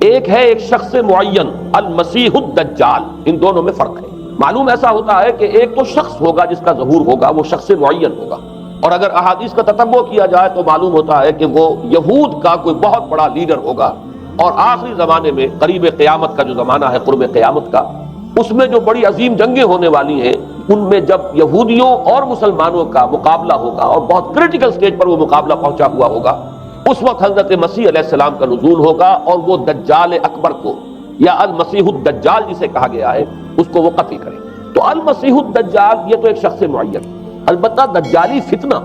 ایک ہے ایک شخص معین المسیح الدجال، ان دونوں میں فرق ہے۔ معلوم ایسا ہوتا ہے کہ ایک تو شخص ہوگا جس کا ظہور ہوگا، وہ شخص معین ہوگا، اور اگر احادیث کا تتبع کیا جائے تو معلوم ہوتا ہے کہ وہ یہود کا کوئی بہت بڑا لیڈر ہوگا، اور آخری زمانے میں قریب قیامت کا جو زمانہ ہے، قرب قیامت کا، اس میں جو بڑی عظیم جنگیں ہونے والی ہیں، ان میں جب یہودیوں اور مسلمانوں کا مقابلہ ہوگا اور بہت کریٹیکل سٹیج پر وہ مقابلہ پہنچا ہوا ہوگا، اس وقت حضرت مسیح علیہ السلام کا نزول ہوگا، اور وہ دجال اکبر کو یا المسیح الدجال جسے کہا گیا ہے اس کو وہ قتل کرے۔ تو المسیح الدجال یہ تو ایک شخص معین، البتہ دجالی فتنہ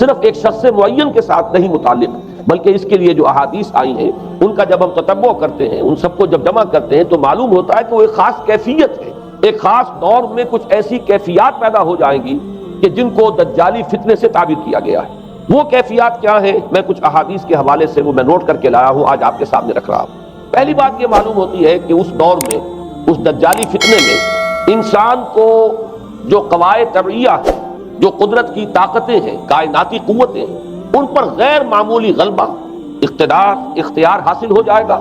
صرف ایک شخص معین کے ساتھ نہیں متعلق، بلکہ اس کے لیے جو احادیث آئی ہیں ان کا جب ہم تتبع کرتے ہیں، ان سب کو جب جمع کرتے ہیں تو معلوم ہوتا ہے کہ وہ ایک خاص کیفیت ہے، ایک خاص دور میں کچھ ایسی کیفیات پیدا ہو جائیں گی کہ جن کو دجالی فتنے سے تعبیر کیا گیا ہے۔ وہ کیفیات کیا ہیں؟ میں کچھ احادیث کے حوالے سے وہ میں نوٹ کر کے لایا ہوں، آج آپ کے سامنے رکھ رہا ہوں۔ پہلی بات یہ معلوم ہوتی ہے کہ اس دور میں، اس دجالی فتنے میں، انسان کو جو قواعد طبعیہ ہیں، جو قدرت کی طاقتیں ہیں، کائناتی قوتیں ہیں، ان پر غیر معمولی غلبہ، اختیار حاصل ہو جائے گا،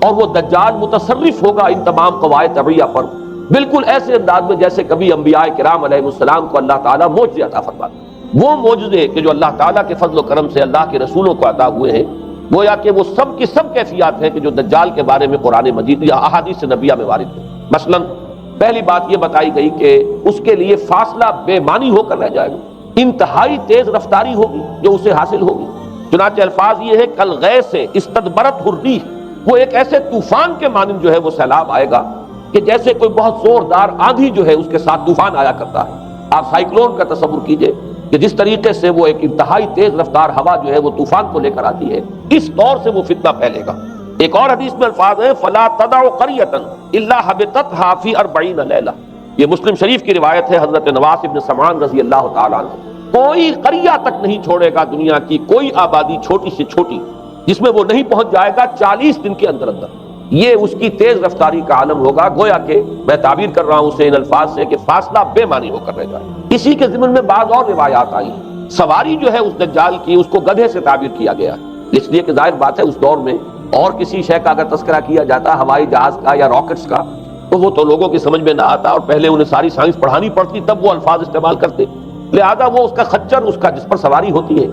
اور وہ دجال متصرف ہوگا ان تمام قواعد طبعیہ پر، بالکل ایسے انداز میں جیسے کبھی انبیاء کرام علیہ السلام کو اللہ تعالیٰ معجزے عطا فرماتا ہے۔ وہ معجزے کہ جو اللہ تعالیٰ کے فضل و کرم سے اللہ کے رسولوں کو عطا ہوئے ہیں، گویا کہ وہ سب کی سب کیفیات ہیں کہ جو دجال کے بارے میں قرآن مجید یا احادیث نبیہ میں وارد ہیں۔ مثلا پہلی بات یہ بتائی گئی کہ اس کے لیے فاصلہ بے معنی ہو کر رہ جائے گا، انتہائی تیز رفتاری ہوگی جو اسے حاصل ہوگی۔ چنانچہ الفاظ یہ ہے کالغیث سے استدبرت الریح، وہ ایک ایسے طوفان کے مانند جو ہے وہ سیلاب آئے گا کہ جیسے کوئی بہت زوردار آندھی جو ہے اس کے ساتھ طوفان آیا کرتا ہے۔ آپ سائیکلون کا تصور کیجئے کہ جس طریقے سے وہ ایک انتہائی تیز رفتار ہوا جو ہے وہ طوفان کو لے کر آتی ہے، اس طور سے وہ فتنہ پھیلے گا۔ ایک اور حدیث میں الفاظ ہیں فَلَا تَدَعُ قَرْيَةً إِلَّا حَبِطَتْهَا فِي 40 لَيْلَةً، یہ مسلم شریف کی روایت ہے حضرت نواس بن سمعان رضی اللہ تعالیٰ عنہ۔ کوئی قریہ تک نہیں چھوڑے گا دنیا کی کوئی آبادی چھوٹی سے چھوٹی جس میں وہ نہیں پہنچ جائے گا 40 دن کے اندر اندر۔ یہ اس کی تیز رفتاری کا عالم ہوگا، گویا کہ میں تعبیر کر رہا ہوں اسے ان الفاظ سے کہ فاصلہ بے معنی ہو کر رہ جائے۔ اسی کے ضمن میں بعض اور روایات آئی ہیں، سواری جو ہے اس دجال کی اس کو گدھے سے تعبیر کیا گیا ہے، اس لیے کہ ظاہر بات ہے اس دور میں اور کسی شے کا اگر تذکرہ کیا جاتا ہوائی جہاز کا یا راکٹس کا تو وہ تو لوگوں کی سمجھ میں نہ آتا، اور پہلے انہیں ساری سائنس پڑھانی پڑتی تب وہ الفاظ استعمال کرتے، لہذا وہ اس کا خچر، اس کا جس پر سواری ہوتی ہے،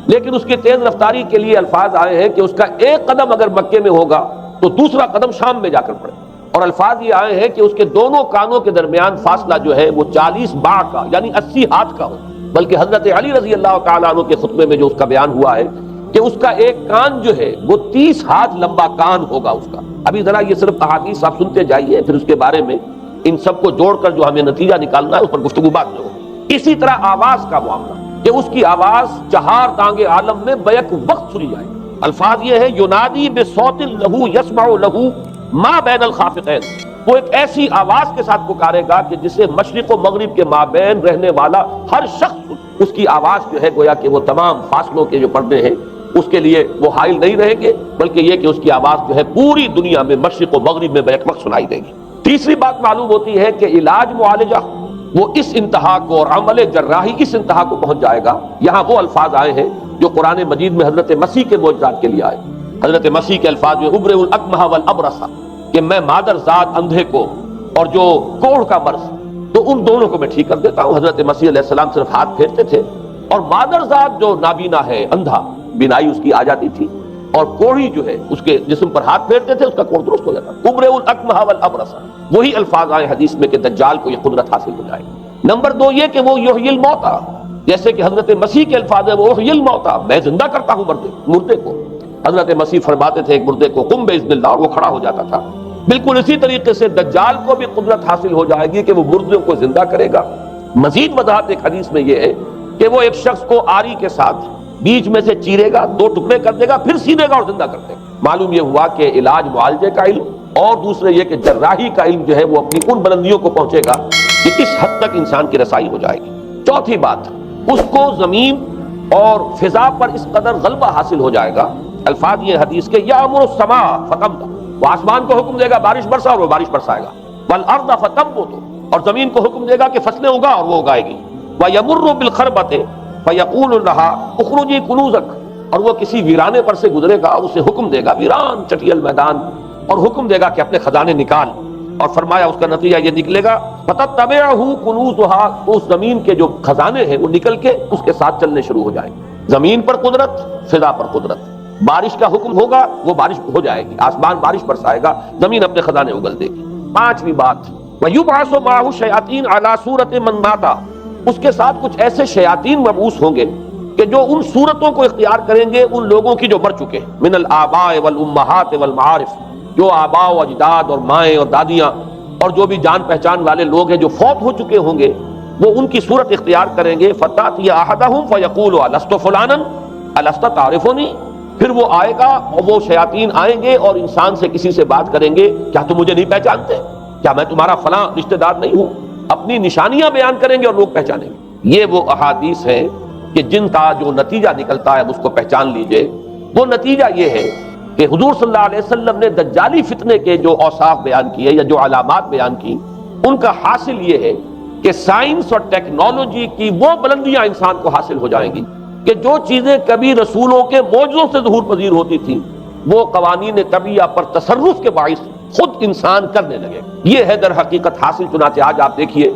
لیکن اس کی تیز رفتاری کے لیے الفاظ آئے ہیں کہ اس کا ایک قدم اگر مکے میں ہوگا تو دوسرا قدم شام میں جا کر پڑے، اور الفاظ یہ آئے ہیں کہ اس کے دونوں کانوں کے درمیان فاصلہ جو ہے وہ 40 باع کا یعنی 80 ہاتھ کا ہو، بلکہ حضرت علی رضی اللہ تعالیٰ عنہ کے خطبے میں جو اس کا بیان ہوا ہے کہ اس کا ایک کان جو ہے وہ 30 ہاتھ لمبا کان ہوگا اس کا۔ ابھی ذرا یہ صرف احادیث آپ سنتے جائیے، پھر اس کے بارے میں ان سب کو جوڑ کر جو ہمیں نتیجہ نکالنا ہے اس پر گفتگو بعد میں ہوگی۔ اسی طرح آواز کا معاملہ کہ اس کی آواز چہار دانگ عالم میں بیک وقت سنی جائے، الفاظ یہ ہے ینادی بصوت لہو یسمع لہو ما بین الخافقین، وہ ایک ایسی آواز کے ساتھ پکارے گا کہ جسے مشرق و مغرب کے مابین رہنے والا ہر شخص اس کی آواز جو ہے گویا کہ وہ تمام فاصلوں کے جو پردے ہیں اس کے لیے وہ حائل نہیں رہیں گے، بلکہ یہ کہ اس کی آواز جو ہے پوری دنیا میں مشرق و مغرب میں بیک وقت سنائی دے گی۔ تیسری بات معلوم ہوتی ہے کہ علاج معالجہ وہ اس انتہا کو اور عمل جراحی اس انتہا کو پہنچ جائے گا، یہاں وہ الفاظ آئے ہیں جو قرآن مجید میں حضرت مسیح کے معجزات کے لیے آئے۔ حضرت مسیح کے الفاظ میں ابرئ الاکمہ والابرص، کہ میں مادر ذات اندھے کو اور جو کوڑھ کا مرض تو ان دونوں کو میں ٹھیک کر دیتا ہوں۔ حضرت مسیح علیہ السلام صرف ہاتھ پھیرتے تھے اور مادر ذات جو نابینا ہے، اندھا، بینائی اس کی آ جاتی تھی، اور کوڑھی جو ہے اس کے جسم پر ہاتھ پھیرتے تھے اس کا کوڑھ درست ہو جاتا۔ ابرئ الاکمہ والابرص، وہی الفاظ آئے حدیث میں کہ دجال کو یہ قدرت حاصل ہو جائے گی۔ نمبر 2 یہ کہ وہ یحیی الموتیٰ، جیسے کہ حضرت مسیح کے الفاظ ہیں وہ یحیی الموتیٰ، میں زندہ کرتا ہوں مردے کو۔ حضرت مسیح فرماتے تھے ایک مردے کو قم باذن اللہ، اور وہ کھڑا ہو جاتا تھا۔ بالکل اسی طریقے سے دجال کو بھی قدرت حاصل ہو جائے گی کہ وہ مردوں کو زندہ کرے گا۔ مزید وضاحت ایک حدیث میں یہ ہے کہ وہ ایک شخص کو آری کے ساتھ بیچ میں سے چیرے گا، 2 ٹکڑے کر دے گا، پھر سینے گا اور زندہ کر دے گا۔ معلوم یہ ہوا کہ علاج معالجے کا علم اور دوسرے یہ کہ جراحی کا علم جو ہے وہ اپنی ان بلندیوں کو پہنچے گا کہ اس حد تک انسان کی رسائی ہو جائے گی۔ چوتھی بات، اس کو زمین اور فضا پر اس قدر غلبہ حاصل ہو جائے گا، الفاظ یہ حدیث کے یامر السماء فتمطر، وہ آسمان کو حکم دے گا بارش برسا اور وہ بارش برسائے گا، والارض فتنبت، اور زمین کو حکم دے گا کہ فصلیں اگا اور وہ اگائے گی، ویمر بالخربۃ فیقول لها اخرجی کنوزک، اور وہ کسی ویرانے پر سے گزرے گا، اسے حکم دے گا، ویران چٹیل میدان اور حکم دے گا کہ اپنے خزانے نکال، اور فرمایا اس کا نتیجہ یہ نکلے گا فَتَتَّبِعُهُ كُنُوزُهَا، اس زمین کے جو خزانے ہیں وہ نکل کے اس کے ساتھ چلنے شروع ہو جائیں گے۔ زمین پر قدرت، فضا پر قدرت، بارش کا حکم ہوگا وہ بارش ہو جائے گی، آسمان بارش برسائے گا، زمین اپنے خزانے اگل دے گی۔ پانچویں بات، وَيُبْعَثُ مَعَهُ الشَّيَاطِينُ عَلَى صُورَةٍ مَّن مَاتَ، اس کے ساتھ کچھ ایسے شیاطین مبعوث ہوں گے کہ جو ان صورتوں کو اختیار کریں گے ان لوگوں کی جو مر چکے ہیں، من الآباء والأمہات والمعارف، جو آباء و اجداد اور مائیں اور دادیاں اور جو بھی جان پہچان والے لوگ ہیں جو فوت ہو چکے ہوں گے، وہ ان کی صورت اختیار کریں گے۔ فَتَأْتِيَ أَحَدَهُمْ فَيَقُولُ أَلَسْتُ فُلَانًا أَلَسْتَ تَعْرِفُنِي، پھر وہ آئے گا اور وہ شیاطین آئیں گے اور انسان سے کسی سے بات کریں گے، کیا تم مجھے نہیں پہچانتے؟ کیا میں تمہارا فلاں رشتہ دار نہیں ہوں؟ اپنی نشانیاں بیان کریں گے اور لوگ پہچانیں گے۔ یہ وہ احادیث ہیں کہ جن کا جو نتیجہ نکلتا ہے اس کو پہچان لیجئے۔ وہ نتیجہ یہ ہے کہ حضور صلی اللہ علیہ وسلم نے دجالی فتنے کے جو اوصاف بیان کیے یا جو علامات بیان کی، ان کا حاصل یہ ہے کہ سائنس اور ٹیکنالوجی کی وہ بلندیاں انسان کو حاصل ہو جائیں گی کہ جو چیزیں کبھی رسولوں کے معجزوں سے ظہور پذیر ہوتی تھیں، وہ قوانین طبیعہ پر تصرف کے باعث خود انسان کرنے لگے۔ یہ ہے در حقیقت حاصل۔ چنانچہ آج آپ دیکھیے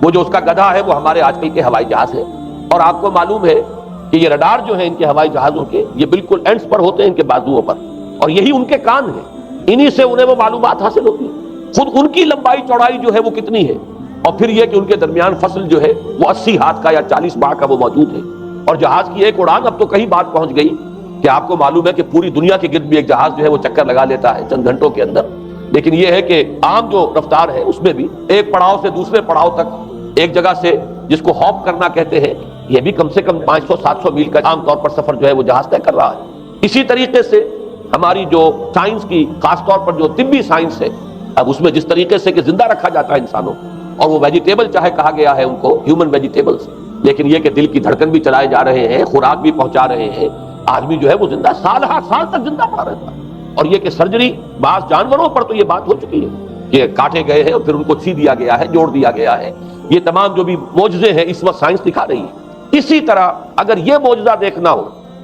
وہ جو اس کا گدھا ہے وہ ہمارے آج کل کے ہوائی جہاز ہے، اور آپ کو معلوم ہے کہ یہ رڈار جو ہیں ان کے ہوائی جہازوں کے، یہ بالکل اینڈز پر ہوتے ہیں ان کے بازوؤں پر، اور یہی ان کے کان ہیں، انہی سے انہیں وہ معلومات حاصل ہوتی ہیں۔ خود ان کی لمبائی چوڑائی جو ہے وہ کتنی ہے، اور پھر یہ کہ ان کے درمیان فصل جو ہے وہ 80 ہاتھ کا یا 40 باہ کا وہ موجود ہے، اور جہاز کی ایک اڑان اب تو کہیں بات پہنچ گئی کہ آپ کو معلوم ہے کہ پوری دنیا کے گرد بھی ایک جہاز جو ہے وہ چکر لگا لیتا ہے چند گھنٹوں کے اندر۔ لیکن یہ ہے کہ عام جو رفتار ہے اس میں بھی ایک پڑاؤ سے دوسرے پڑاؤ تک، ایک جگہ سے جس کو ہاپ کرنا کہتے ہیں، یہ بھی کم سے کم 500-700 میل کا عام طور پر سفر جو ہے وہ جہاز طے کر رہا ہے۔ اسی طریقے سے ہماری جو سائنس کی، خاص طور پر جو طبی سائنس ہے، اب اس میں جس طریقے سے کہ زندہ رکھا جاتا ہے انسانوں، اور وہ ویجیٹیبل چاہے کہا گیا ہے ان کو ہیومن ویجیٹیبلز، لیکن یہ کہ دل کی دھڑکن بھی چلائے جا رہے ہیں، خوراک بھی پہنچا رہے ہیں، آدمی جو ہے وہ زندہ سال ہر سال تک زندہ پڑا رہتا ہے۔ اور یہ کہ سرجری بعض جانوروں پر تو یہ بات ہو چکی ہے کہ کاٹے گئے ہیں اور پھر ان کو سی دیا گیا ہے، جوڑ دیا گیا ہے۔ یہ تمام جو بھی معجزے ہیں اس وقت سائنس دکھا رہی ہے۔ اسی طرح اگر یہ معجزہ دیکھنا ہو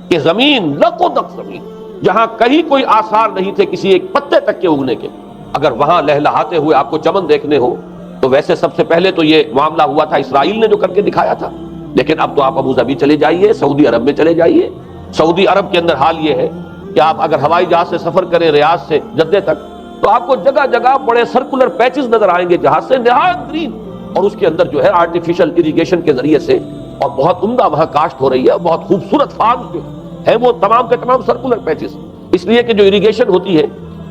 کہ زمین لق و دق زمین، جہاں کہیں کوئی آثار نہیں تھے کسی ایک پتے تک کے اگنے کے، اگر وہاں لہلہاتے ہوئے آپ کو چمن دیکھنے ہو، تو ویسے سب سے پہلے تو یہ معاملہ ہوا تھا اسرائیل نے جو کر کے دکھایا تھا، لیکن اب تو آپ ابو ظبی چلے جائیے، سعودی عرب میں چلے جائیے۔ سعودی عرب کے اندر حال یہ ہے کہ آپ اگر ہوائی جہاز سے سفر کریں ریاض سے جدہ تک، تو آپ کو جگہ جگہ بڑے سرکولر پیچز نظر آئیں گے جہاز سے، نہایت گرین، اور اس کے اندر جو ہے آرٹیفیشل اریگیشن کے ذریعے سے اور بہت عمدہ وہاں کاشت ہو رہی ہے، بہت خوبصورت فارم جو ہے وہ تمام کے تمام سرکولر پیچز، اس لیے کہ جو اریگیشن ہوتی ہے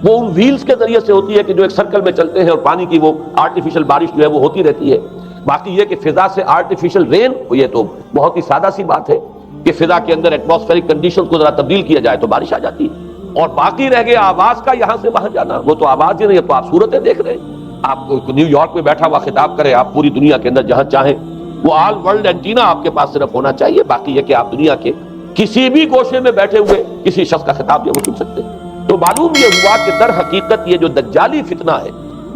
وہ ان ویلز کے ذریعے سے ہوتی ہے کہ جو ایک سرکل میں چلتے ہیں اور پانی کی وہ آرٹیفیشل بارش جو ہے وہ ہوتی رہتی ہے۔ باقی یہ کہ فضا سے آرٹیفیشل رین، یہ تو بہت ہی سادہ سی بات ہے کہ فضا کے اندر ایٹماسفیرک کنڈیشنز کو ذرا تبدیل کیا جائے تو بارش آ جاتی ہے۔ اور باقی رہ گیا آواز کا یہاں سے وہاں جانا، وہ تو آواز ہی نہیں ہے، تو آپ صورتیں دیکھ رہے ہیں۔ آپ کو نیو یارک میں بیٹھا ہوا خطاب کرے، آپ پوری دنیا کے اندر جہاں چاہیں، وہ آل ورلڈ اینٹینا آپ کے پاس صرف ہونا چاہیے، باقی یہ کہ آپ دنیا کے کسی بھی گوشے میں بیٹھے ہوئے کسی شخص کا خطاب جو وہ سن سکتے ہیں۔ تو معلوم یہ ہوا کہ در حقیقت یہ جو دجالی فتنہ ہے،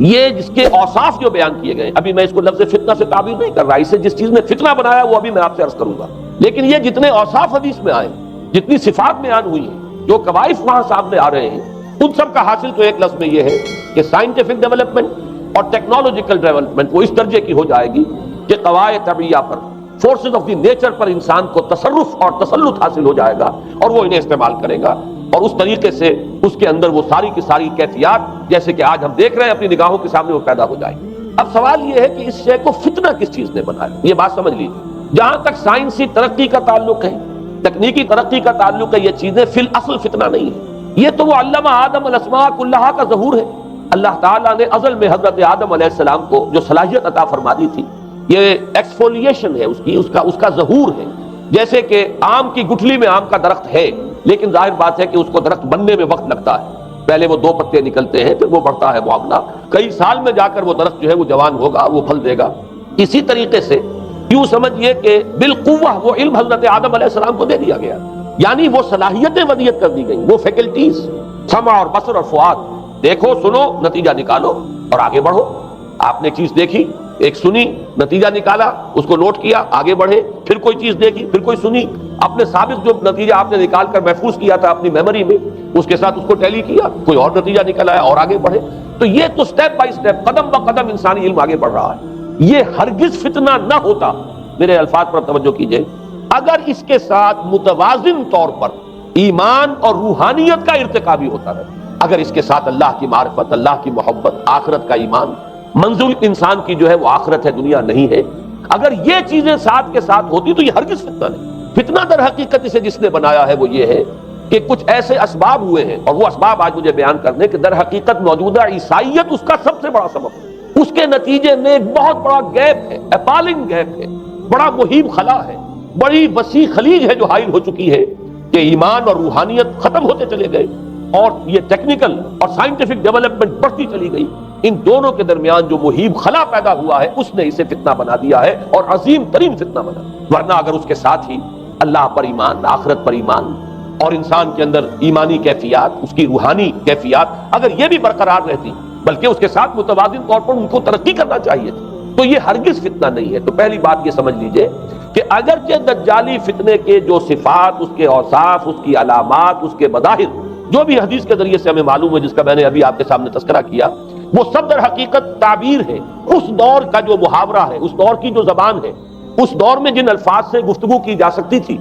یہ جس کے اوصاف جو بیان کیے گئے، ابھی میں اس کو لفظ فتنہ سے تعبیر نہیں کر رہا، اسے جس چیز نے فتنہ بنایا وہ ابھی میں آپ سے عرض کروں گا، لیکن یہ جتنے اوصاف حدیث میں آئے، جتنی صفات بیان ہوئی ہیں، جو کوائف وہاں سامنے آ رہے ہیں، ان سب کا حاصل تو ایک لفظ میں یہ ہے کہ سائنٹیفک ڈیولپمنٹ اور ٹیکنالوجیکل ڈیولپمنٹ وہ اس درجے کی ہو جائے گی کہ قواعد طبیعہ پر، فورسز آف دی نیچر پر انسان کو تصرف اور تسلط حاصل ہو جائے گا، اور وہ انہیں استعمال کرے گا، اور اس طریقے سے اس کے اندر وہ ساری کی ساری کیفیات جیسے کہ آج ہم دیکھ رہے ہیں اپنی نگاہوں کے سامنے وہ پیدا ہو جائیں۔ اب سوال یہ ہے کہ اس شے کو فتنہ کس چیز نے بنایا، یہ بات سمجھ لیجیے۔ جہاں تک سائنسی ترقی کا تعلق ہے، تکنیکی ترقی کا تعلق ہے، یہ چیزیں فی الاصل فتنہ نہیں ہے، یہ تو وہ علمہ آدم الاسماء کلہا کا ظہور ہے۔ اللہ تعالیٰ نے ازل میں حضرت آدم علیہ السلام کو جو صلاحیت عطا فرما دی تھی، یہ ایکسفولیشن ہے اس کا ظہور ہے۔ جیسے کہ آم کی گٹھلی میں آم کا درخت ہے، لیکن ظاہر بات ہے کہ اس کو درخت بننے میں وقت لگتا ہے، پہلے وہ 2 پتے نکلتے ہیں، پھر وہ بڑھتا ہے معاملہ، کئی سال میں جا کر وہ درخت جو ہے وہ جوان ہوگا، وہ پھل دے گا۔ اسی طریقے سے یوں سمجھیے کہ بالقوہ وہ علم حضرت آدم علیہ السلام کو دے دیا گیا، یعنی وہ صلاحیتیں ودیت کر دی گئیں، وہ فیکلٹیز، سمع اور بصر اور فؤاد، دیکھو سنو نتیجہ نکالو اور آگے بڑھو۔ آپ نے چیز دیکھی، ایک سنی، نتیجہ نکالا، اس کو نوٹ کیا، آگے بڑھے، پھر کوئی چیز دیکھی، پھر کوئی سنی، اپنے سابق جو نتیجہ آپ نے نکال کر محفوظ کیا تھا اپنی میموری میں، اس کے ساتھ اس کو ٹیلی کیا، کوئی اور نتیجہ نکل آیا اور آگے بڑھے. تو یہ تو سٹیپ بائی سٹیپ، قدم بہ قدم انسانی علم آگے بڑھ رہا ہے. یہ ہرگز فتنہ نہ ہوتا، میرے الفاظ پر توجہ کیجئے، اگر اس کے ساتھ متوازن طور پر ایمان اور روحانیت کا ارتقا بھی ہوتا رہے. اگر اس کے ساتھ اللہ کی معرفت، اللہ کی محبت، آخرت کا ایمان، منزل انسان کی جو ہے وہ آخرت ہے، دنیا نہیں ہے، اگر یہ چیزیں ساتھ کے ساتھ ہوتی تو یہ ہرگز فتنہ نہیں. فتنہ در حقیقت اسے جس نے بنایا ہے وہ یہ ہے کہ کچھ ایسے اسباب ہوئے ہیں، اور وہ اسباب آج مجھے بیان کرنے کہ در حقیقت موجودہ عیسائیت اس کا سب سے بڑا سبب ہے. اس کے نتیجے میں ایک بہت بڑا گیپ ہے، اپالنگ گیپ ہے، بڑا مہیب خلا ہے، بڑی وسیع خلیج ہے جو حائل ہو چکی ہے کہ ایمان اور روحانیت ختم ہوتے چلے گئے اور یہ ٹیکنیکل اور سائنٹیفک ڈیولپمنٹ بڑھتی چلی گئی. ان دونوں کے درمیان جو مہیب خلا پیدا ہوا ہے اس نے اسے فتنہ بنا دیا ہے، اور عظیم ترین فتنہ بنا. ورنہ اگر اس کے ساتھ ہی اللہ پر ایمان، آخرت پر ایمان، اور انسان کے اندر ایمانی کیفیات، اس کی روحانی کیفیات اگر یہ بھی برقرار رہتی، بلکہ اس کے ساتھ متوازن طور پر ان کو ترقی کرنا چاہیے تھی، تو یہ ہرگز فتنہ نہیں ہے. تو پہلی بات یہ سمجھ لیجئے کہ اگرچہ دجالی فتنے کے جو صفات، اس کے اوصاف، اس کی علامات، اس کے مظاہر جو بھی حدیث کے ذریعے سے ہمیں معلوم ہے، جس کا میں نے ابھی آپ کے سامنے تذکرہ کیا، وہ سب در حقیقت تعبیر ہے. اس دور کا جو محاورہ ہے، اس دور کی جو زبان ہے، اس دور میں جن الفاظ سے گفتگو کی جا سکتی تھی،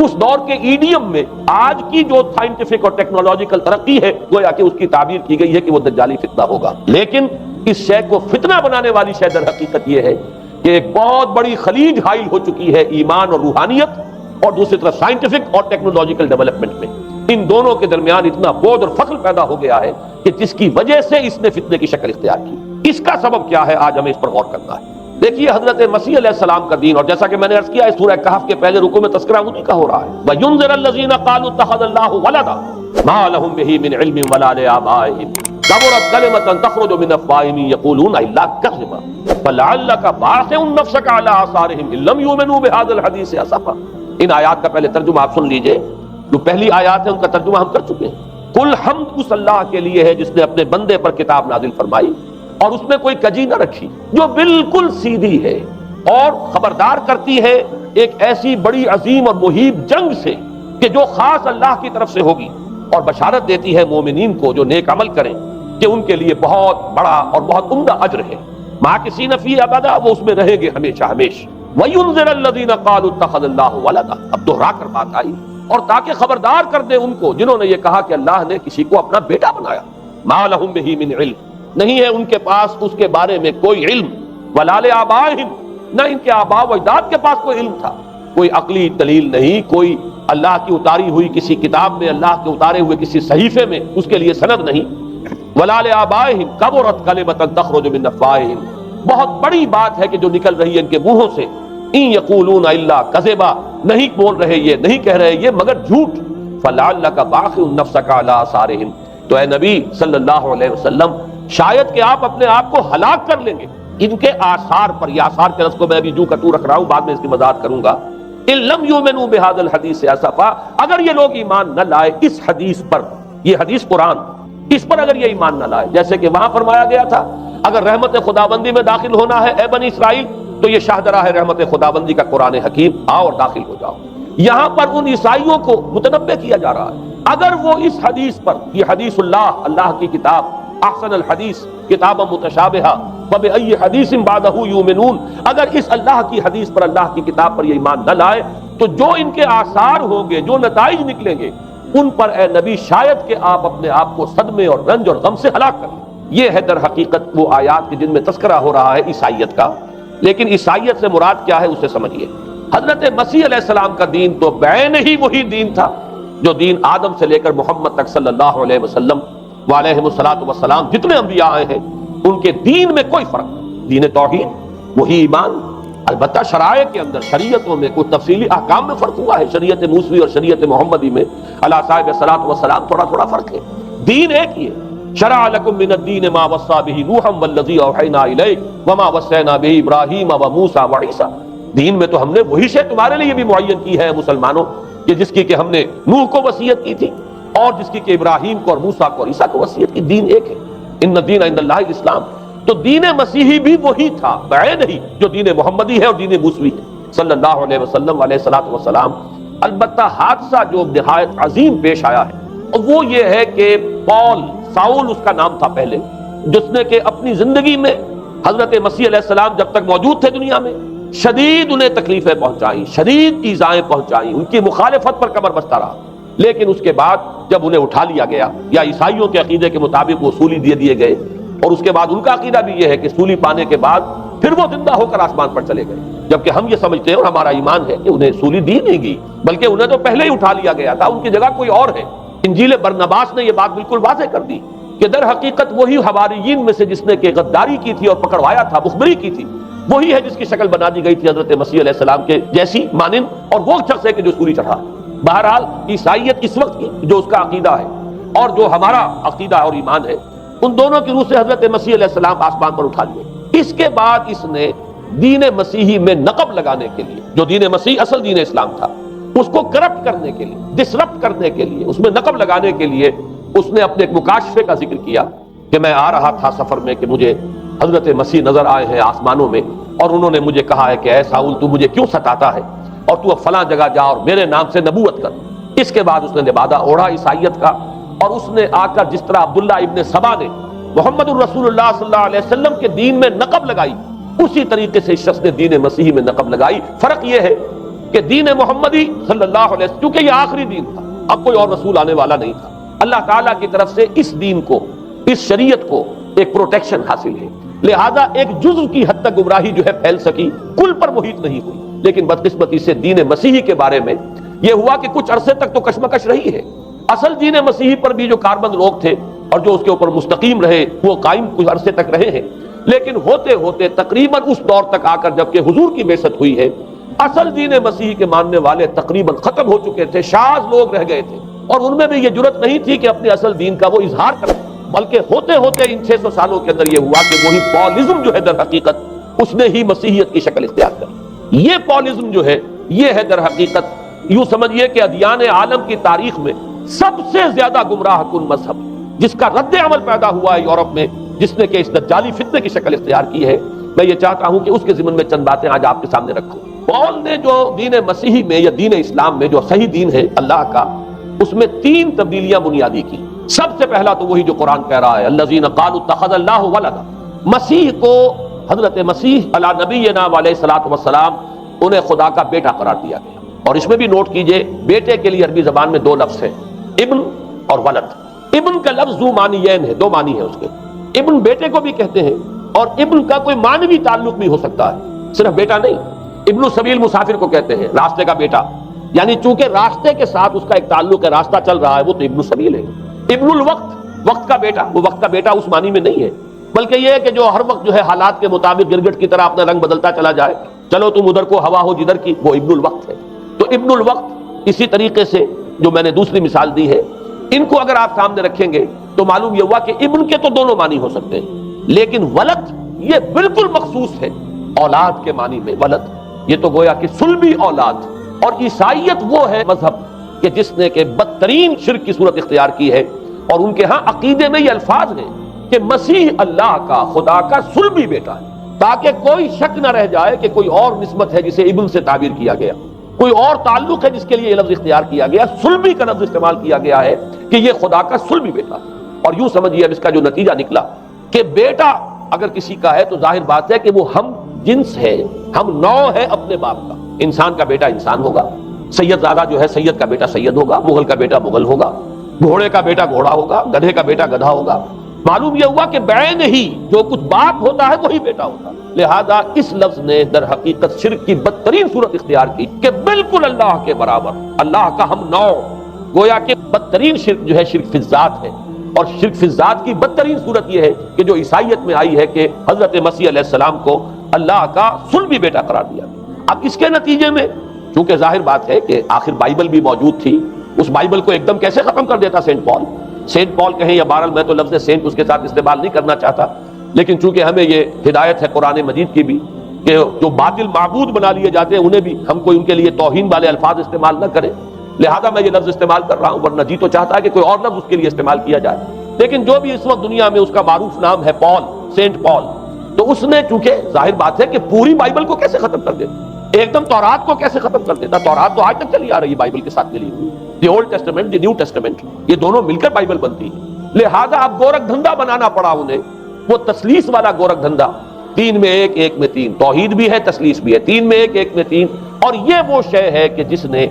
اس دور کے ایڈیم میں آج کی جو سائنٹیفک اور ٹیکنالوجیکل ترقی ہے گویا کہ اس کی تعبیر کی گئی ہے کہ وہ دجالی فتنہ ہوگا. لیکن اس شے کو فتنہ بنانے والی شے در حقیقت یہ ہے کہ ایک بہت بڑی خلیج حائل ہو چکی ہے ایمان اور روحانیت، اور دوسری طرف سائنٹیفک اور ٹیکنالوجیکل ڈیولپمنٹ میں. ان دونوں کے درمیان اتنا بودھ اور فخر پیدا ہو گیا ہے کہ جس کی وجہ سے اس نے فتنے کی شکل اختیار کی. اس کا سبب کیا ہے، آج ہمیں اس پر غور کرنا ہے. دیکھیے حضرت مسیح علیہ السلام کا دین، اور جیسا کہ میں نے عرض کیا اس سورہ کہف کے پہلے رکوع میں تذکرہ انہی کا ہو رہا ہے. وَيُنذِرَ الَّذِينَ قَالُوا اتَّخَذَ اللَّهُ وَلَدًا مَا لَهُم بِهِ مِنْ عِلْمٍ وَلَا لِآبَائِهِمْ كَبُرَتْ كَلِمَةً تَخْرُجُ مِنْ أَفْوَاهِهِمْ يَقُولُونَ إِلَّا كَذِبًا فَلَعَلَّكَ بَاخِعٌ نَفْسَكَ عَلَىٰ آثَارِهِمْ إِن لَّمْ يُؤْمِنُوا بِهَٰذَا الْحَدِيثِ أَسَفًا. ان آیات کا پہلے ترجمہ آپ سن لیجئے. جو پہلی آیات ہے ان کا ترجمہ ہم کر چکے ہیں. کل حمد اس اللہ کے لیے ہے جس نے اپنے بندے پر کتاب نازل فرمائی اور اس میں کوئی کجی نہ رکھی، جو بالکل سیدھی ہے اور خبردار کرتی ہے ایک ایسی بڑی عظیم اور مہیب جنگ سے کہ جو خاص اللہ کی طرف سے ہوگی، اور بشارت دیتی ہے مومنین کو جو نیک عمل کریں کہ ان کے لیے بہت بڑا اور بہت عمدہ اجر ہے. ماکثین فیہ ابدا، وہ اس میں رہیں گے ہمیشہ ہمیشہ. وَيُنذِرَ الَّذِينَ قَالُوا اتَّخَذَ اللَّهُ وَلَدًا، اب دوہرا کر بات آئی، اور تاکہ خبردار کر دے ان کو جنہوں نے یہ کہا کہ اللہ نے کسی کو اپنا بیٹا بنایا. مَا لَهُم بِهِ مِنْ عِلْمٍ، نہیں ہے ان کے پاس اس کے بارے میں کوئی علم. وَلَا لِآبَائِهِمْ، نہ ان کے آباء و اجداد کے پاس کوئی علم تھا، کوئی عقلی دلیل نہیں، کوئی اللہ کی اتاری ہوئی کسی کتاب میں، اللہ کے اتارے ہوئے کسی صحیفے میں اس کے لیے سند نہیں. وَلَا لِآبَائِهِمْ كَبُرَتْ كَلِمَةً تَخْرُجُ مِنْ أَفْوَاهِهِمْ، بہت بڑی بات ہے کہ جو نکل رہی ہے ان کے منہوں سے. ان یقولون الا کذبا، نہیں بول رہے یہ، نہیں کہہ رہے یہ مگر جھوٹ. فلعلک باخع نفسک علی آثارہم، تو اے نبی صلی اللہ علیہ وسلم شاید کہ آپ اپنے آپ کو ہلاک کر لیں گے ان کے آثار پر. یہ آثار کے لفظ کو میں ابھی جو کا تو رکھ رہا ہوں، بعد میں اس کی وضاحت کروں گا. ان لم یؤمنوا بهذا الحدیث اسفا، اگر یہ لوگ ایمان نہ لائے اس حدیث پر، یہ حدیث قرآن، اس پر اگر یہ ایمان نہ لائے، جیسے کہ وہاں فرمایا گیا تھا اگر رحمت خداوندی میں داخل ہونا ہے اے بنی اسرائیل تو یہ شاہدرہ ہے رحمت خداوندی کا قرآن حکیم، آؤ اور داخل ہو جاؤ. یہاں پر ان عیسائیوں کو متنبہ کیا جا رہا ہے اگر وہ اس حدیث پر، یہ حدیث اللہ، اللہ کی کتاب، احسن الحدیث کتاب متشابہہ فبأی حدیث بعدہ یؤمنون، اگر اس اللہ کی حدیث پر، اللہ کی کتاب پر یہ ایمان نہ لائے تو جو ان کے آثار ہوں گے، جو نتائج نکلیں گے ان پر اے نبی شاید کہ آپ اپنے آپ کو صدمے اور رنج اور غم سے ہلاک کر لیں. یہ ہے در حقیقت وہ آیات کے جن میں تذکرہ ہو رہا ہے عیسائیت کا. لیکن عیسائیت سے مراد کیا ہے اسے سمجھیے. حضرت مسیح علیہ السلام کا دین تو بعین ہی وہی دین تھا جو دین آدم سے لے کر محمد تک صلی اللہ علیہ وسلم وعلیہ الصلوۃ والسلام جتنے انبیاء آئے ہیں ان کے دین میں کوئی فرق نہیں. دین توحید وہی ایمان، البتہ شرائع کے اندر، شریعتوں میں کچھ تفصیلی احکام میں فرق ہوا ہے. شریعت موسوی اور شریعت محمدی میں علی صاحب الصلوۃ والسلام تھوڑا تھوڑا فرق ہے. دین ایک ہی ہے. شرع لکم من الدین ما وصى به نوحا والذی اوحینا الیک وما وصینا به ابراہیم وموسیٰ وعیسیٰ. دین میں تو ہم نے وہی شے تمہارے لیے بھی معین کی ہے مسلمانوں، کہ جس کی کہ ہم نے نوح کو وصیت کی تھی اور جس کی کہ ابراہیم کو اور موسیٰ کو اور عیسیٰ کو وصیت کی. دین ایک ہے. ان الدین عند اللہ الاسلام. تو دین مسیحی بھی وہی تھا بعین ہی جو دین محمدی ہے اور دین موسوی ہے صلی اللہ علیہ وسلم علیہ الصلوۃ والسلام. البتہ حادثہ جو نہایت عظیم پیش آیا ہے وہ یہ ہے کہ پال، ساؤل اس کا نام تھا پہلے، جس نے کہ اپنی زندگی میں حضرت مسیح علیہ السلام جب تک موجود تھے دنیا میں شدید انہیں تکلیفیں پہنچائیں، شدید ایذائیں پہنچائیں، ان کی مخالفت پر کمر بستہ رہا، لیکن اس کے بعد جب انہیں اٹھا لیا گیا، یا عیسائیوں کے عقیدے کے مطابق وہ سولی دے دیے گئے، اور اس کے بعد ان کا عقیدہ بھی یہ ہے کہ سولی پانے کے بعد پھر وہ زندہ ہو کر آسمان پر چلے گئے، جبکہ ہم یہ سمجھتے ہیں اور ہمارا ایمان ہے کہ انہیں سولی دی نہیں گئی، بلکہ انہیں تو پہلے ہی اٹھا لیا گیا تھا، ان کی جگہ کوئی اور ہے۔ انجیل برنباس نے یہ بات بالکل واضح کر دی کہ در حقیقت وہی حواریین میں سے جس نے کہ غداری کی تھی اور پکڑوایا تھا، مخبری کی تھی، وہی ہے جس کی شکل بنا دی گئی تھی حضرت مسیح علیہ السلام کے جیسی مانند، اور وہ شخص ہے کہ جو سولی چڑھا۔ بہرحال عیسائیت اس وقت کی جو اس کا عقیدہ ہے اور جو ہمارا عقیدہ اور ایمان ہے، ان دونوں کی روح سے حضرت مسیح علیہ السلام آسمان پر اٹھا لیے۔ اس کے بعد اس نے دین مسیحی میں نقب لگانے کے لیے، جو دین مسیح اصل دین اسلام تھا، اس کو کرپٹ کرنے کے لیے، ڈسرپٹ کرنے کے لیے، اس میں نقب لگانے کے لیے اس نے اپنے ایک مکاشفے کا ذکر کیا کہ میں آ رہا تھا سفر میں کہ مجھے حضرت مسیح نظر آئے ہیں آسمانوں میں، اور انہوں نے مجھے کہا ہے کہ اے ساؤل تو مجھے کیوں ستاتا ہے، اور تو اب فلاں جگہ جا اور میرے نام سے نبوت کر۔ اس کے بعد اس نے لبادہ اوڑھا عیسائیت کا، اور اس نے آ کر جس طرح عبداللہ ابن سبا نے محمد الرسول اللہ صلی اللہ علیہ وسلم کے دین میں نقب لگائی، اسی طریقے سے اس شخص نے دین مسیحی میں نقب لگائی۔ فرق یہ ہے کہ دین محمدی صلی اللہ علیہ وسلم کیونکہ یہ آخری دین تھا، اب کوئی اور رسول آنے والا نہیں تھا، اللہ تعالیٰ کی طرف سے اس دین کو، اس شریعت کو ایک پروٹیکشن حاصل ہے، لہذا ایک جزو کی حد تک گمراہی جو ہے پھیل سکی، کل پر محیط نہیں ہوئی۔ لیکن بدقسمتی سے دین مسیحی کے بارے میں یہ ہوا کہ کچھ عرصے تک تو کشمکش رہی ہے، اصل دین مسیحی پر بھی جو کاربند لوگ تھے اور جو اس کے اوپر مستقیم رہے وہ قائم کچھ عرصے تک رہے ہیں، لیکن ہوتے ہوتے تقریباً اس دور تک آ کر جب کہ حضور کی بعثت ہوئی ہے، اصل دین مسیحی کے ماننے والے تقریباً ختم ہو چکے تھے، شاذ لوگ رہ گئے تھے، اور ان میں بھی یہ جرت نہیں تھی کہ اپنے اصل دین کا وہ اظہار کریں، بلکہ ہوتے ہوتے ان 600 سالوں کے اندر یہ ہوا کہ وہی پالزم جو ہے در حقیقت اس نے ہی مسیحیت کی شکل اختیار کر۔ یہ پالزم جو ہے یہ ہے در حقیقت، یوں سمجھیے کہ ادیان عالم کی تاریخ میں سب سے زیادہ گمراہ کن مذہب، جس کا رد عمل پیدا ہوا ہے یورپ میں، جس نے کہ اس دجالی فتنے کی شکل اختیار کی ہے۔ میں یہ چاہتا ہوں کہ اس کے ضمن میں چند باتیں آج آپ کے سامنے رکھوں۔ پال نے جو دین مسیحی میں یا دین اسلام میں جو صحیح دین ہے اللہ کا، اس میں 3 تبدیلیاں بنیادی کی۔ سب سے پہلا تو وہی جو قرآن کہہ رہا ہے، الذین قالوا اتخذ اللہ ولدا، مسیح کو، حضرت مسیح علی نبینا علیہ الصلوۃ والسلام، انہیں خدا کا بیٹا قرار دیا گیا۔ اور اس میں بھی نوٹ کیجئے، بیٹے کے لیے عربی زبان میں 2 لفظ ہیں، ابن اور ولد۔ ابن کا لفظ ذو معنیین ہے، 2 معنی ہیں اس کے، ابن بیٹے کو بھی کہتے ہیں، اور ابن کا کوئی معنوی تعلق بھی ہو سکتا ہے، صرف بیٹا نہیں۔ ابن السبیل مسافر کو کہتے ہیں، راستے کا بیٹا، یعنی چونکہ راستے کے ساتھ اس کا ایک تعلق ہے، راستہ چل رہا ہے، وہ تو ابن السبیل ہے۔ ابن الوقت، وقت کا بیٹا، وہ وقت کا بیٹا اس معنی میں نہیں ہے، بلکہ یہ ہے کہ جو ہر وقت جو ہے حالات کے مطابق گرگٹ کی طرح اپنا رنگ بدلتا چلا جائے، چلو تم ادھر کو ہوا ہو جدھر کی، وہ ابن الوقت ہے۔ تو ابن الوقت اسی طریقے سے جو میں نے دوسری مثال دی ہے، ان کو اگر آپ سامنے رکھیں گے تو معلوم یہ ہوا کہ ابن کے تو دونوں معنی ہو سکتے ہیں، لیکن ولد یہ بالکل مخصوص ہے اولاد کے معنی میں۔ ولد یہ تو گویا کہ صلبی اولاد، اور عیسائیت وہ ہے مذہب کہ جس نے کہ بدترین شرک کی صورت اختیار کی ہے، اور ان کے ہاں عقیدے میں یہ الفاظ ہیں کہ مسیح اللہ کا، خدا کا صلبی بیٹا ہے، تاکہ کوئی شک نہ رہ جائے کہ کوئی اور نسبت ہے جسے ابن سے تعبیر کیا گیا، کوئی اور تعلق ہے جس کے لیے یہ لفظ اختیار کیا گیا، صلبی کا لفظ استعمال کیا گیا ہے کہ یہ خدا کا صلبی بیٹا ہے۔ اور یوں سمجھیے اب اس کا جو نتیجہ نکلا کہ بیٹا اگر کسی کا ہے تو ظاہر بات ہے کہ وہ ہم جنس ہے، ہم نوع ہے اپنے باپ کا۔ انسان کا بیٹا انسان ہوگا، سید زادہ جو ہے سید کا بیٹا سید ہوگا، مغل کا بیٹا مغل ہوگا، گھوڑے کا بیٹا گھوڑا ہوگا، گدھے کا بیٹا گدھا ہوگا۔ معلوم یہ ہوا کہ بعین ہی جو کچھ باپ ہوتا ہے وہی بیٹا ہوتا ہے۔ لہذا اس لفظ نے در حقیقت شرک کی بدترین صورت اختیار کی کہ بالکل اللہ کے برابر، اللہ کا ہم نوع، گویا کہ بدترین شرک جو ہے شرک فی الذات ہے، اور شرک فی الذات کی بدترین صورت یہ ہے کہ جو عیسائیت میں آئی ہے کہ حضرت مسیح علیہ السلام کو اللہ کا صلبی بیٹا قرار دیا۔ اب اس کے نتیجے میں چونکہ ظاہر بات ہے کہ آخر بائبل بھی موجود تھی، اس بائبل کو ایک دم کیسے ختم کر دیتا سینٹ پال کہیں یا بہرحال میں تو لفظ سینٹ اس کے ساتھ استعمال نہیں کرنا چاہتا، لیکن چونکہ ہمیں یہ ہدایت ہے قرآن مجید کی بھی کہ جو باطل معبود بنا لیے جاتے ہیں انہیں بھی ہم کوئی ان کے لیے توہین والے الفاظ استعمال نہ کریں، لہذا میں یہ لفظ استعمال کر رہا ہوں، ورنہ جی تو چاہتا ہے کہ کوئی اور لفظ اس کے لیے استعمال کیا جائے۔ لیکن جو بھی اس وقت دنیا میں اس کا معروف نام ہے پال، سینٹ پال، تو اس نے چونکہ ظاہر بات ہے کہ پوری بائبل کو کیسے ختم کر دے، ایک دم تورات کو کیسے ختم کر دیتا؟ تورات تو آج تک چلی آ رہی ہے بائبل کے ساتھ ملی ہوئی، the old testament, the new testament, یہ دونوں مل کر بائبل بنتی ہے۔ لہذا اب گورکھ دھندا بنانا پڑا انہیں، وہ تسلیس والا گورکھ دھندا، تین میں ایک، ایک میں تین، توحید بھی ہے تسلیس بھی ہے، تین میں ایک، ایک میں تین، اور یہ وہ شے ہے کہ جس نے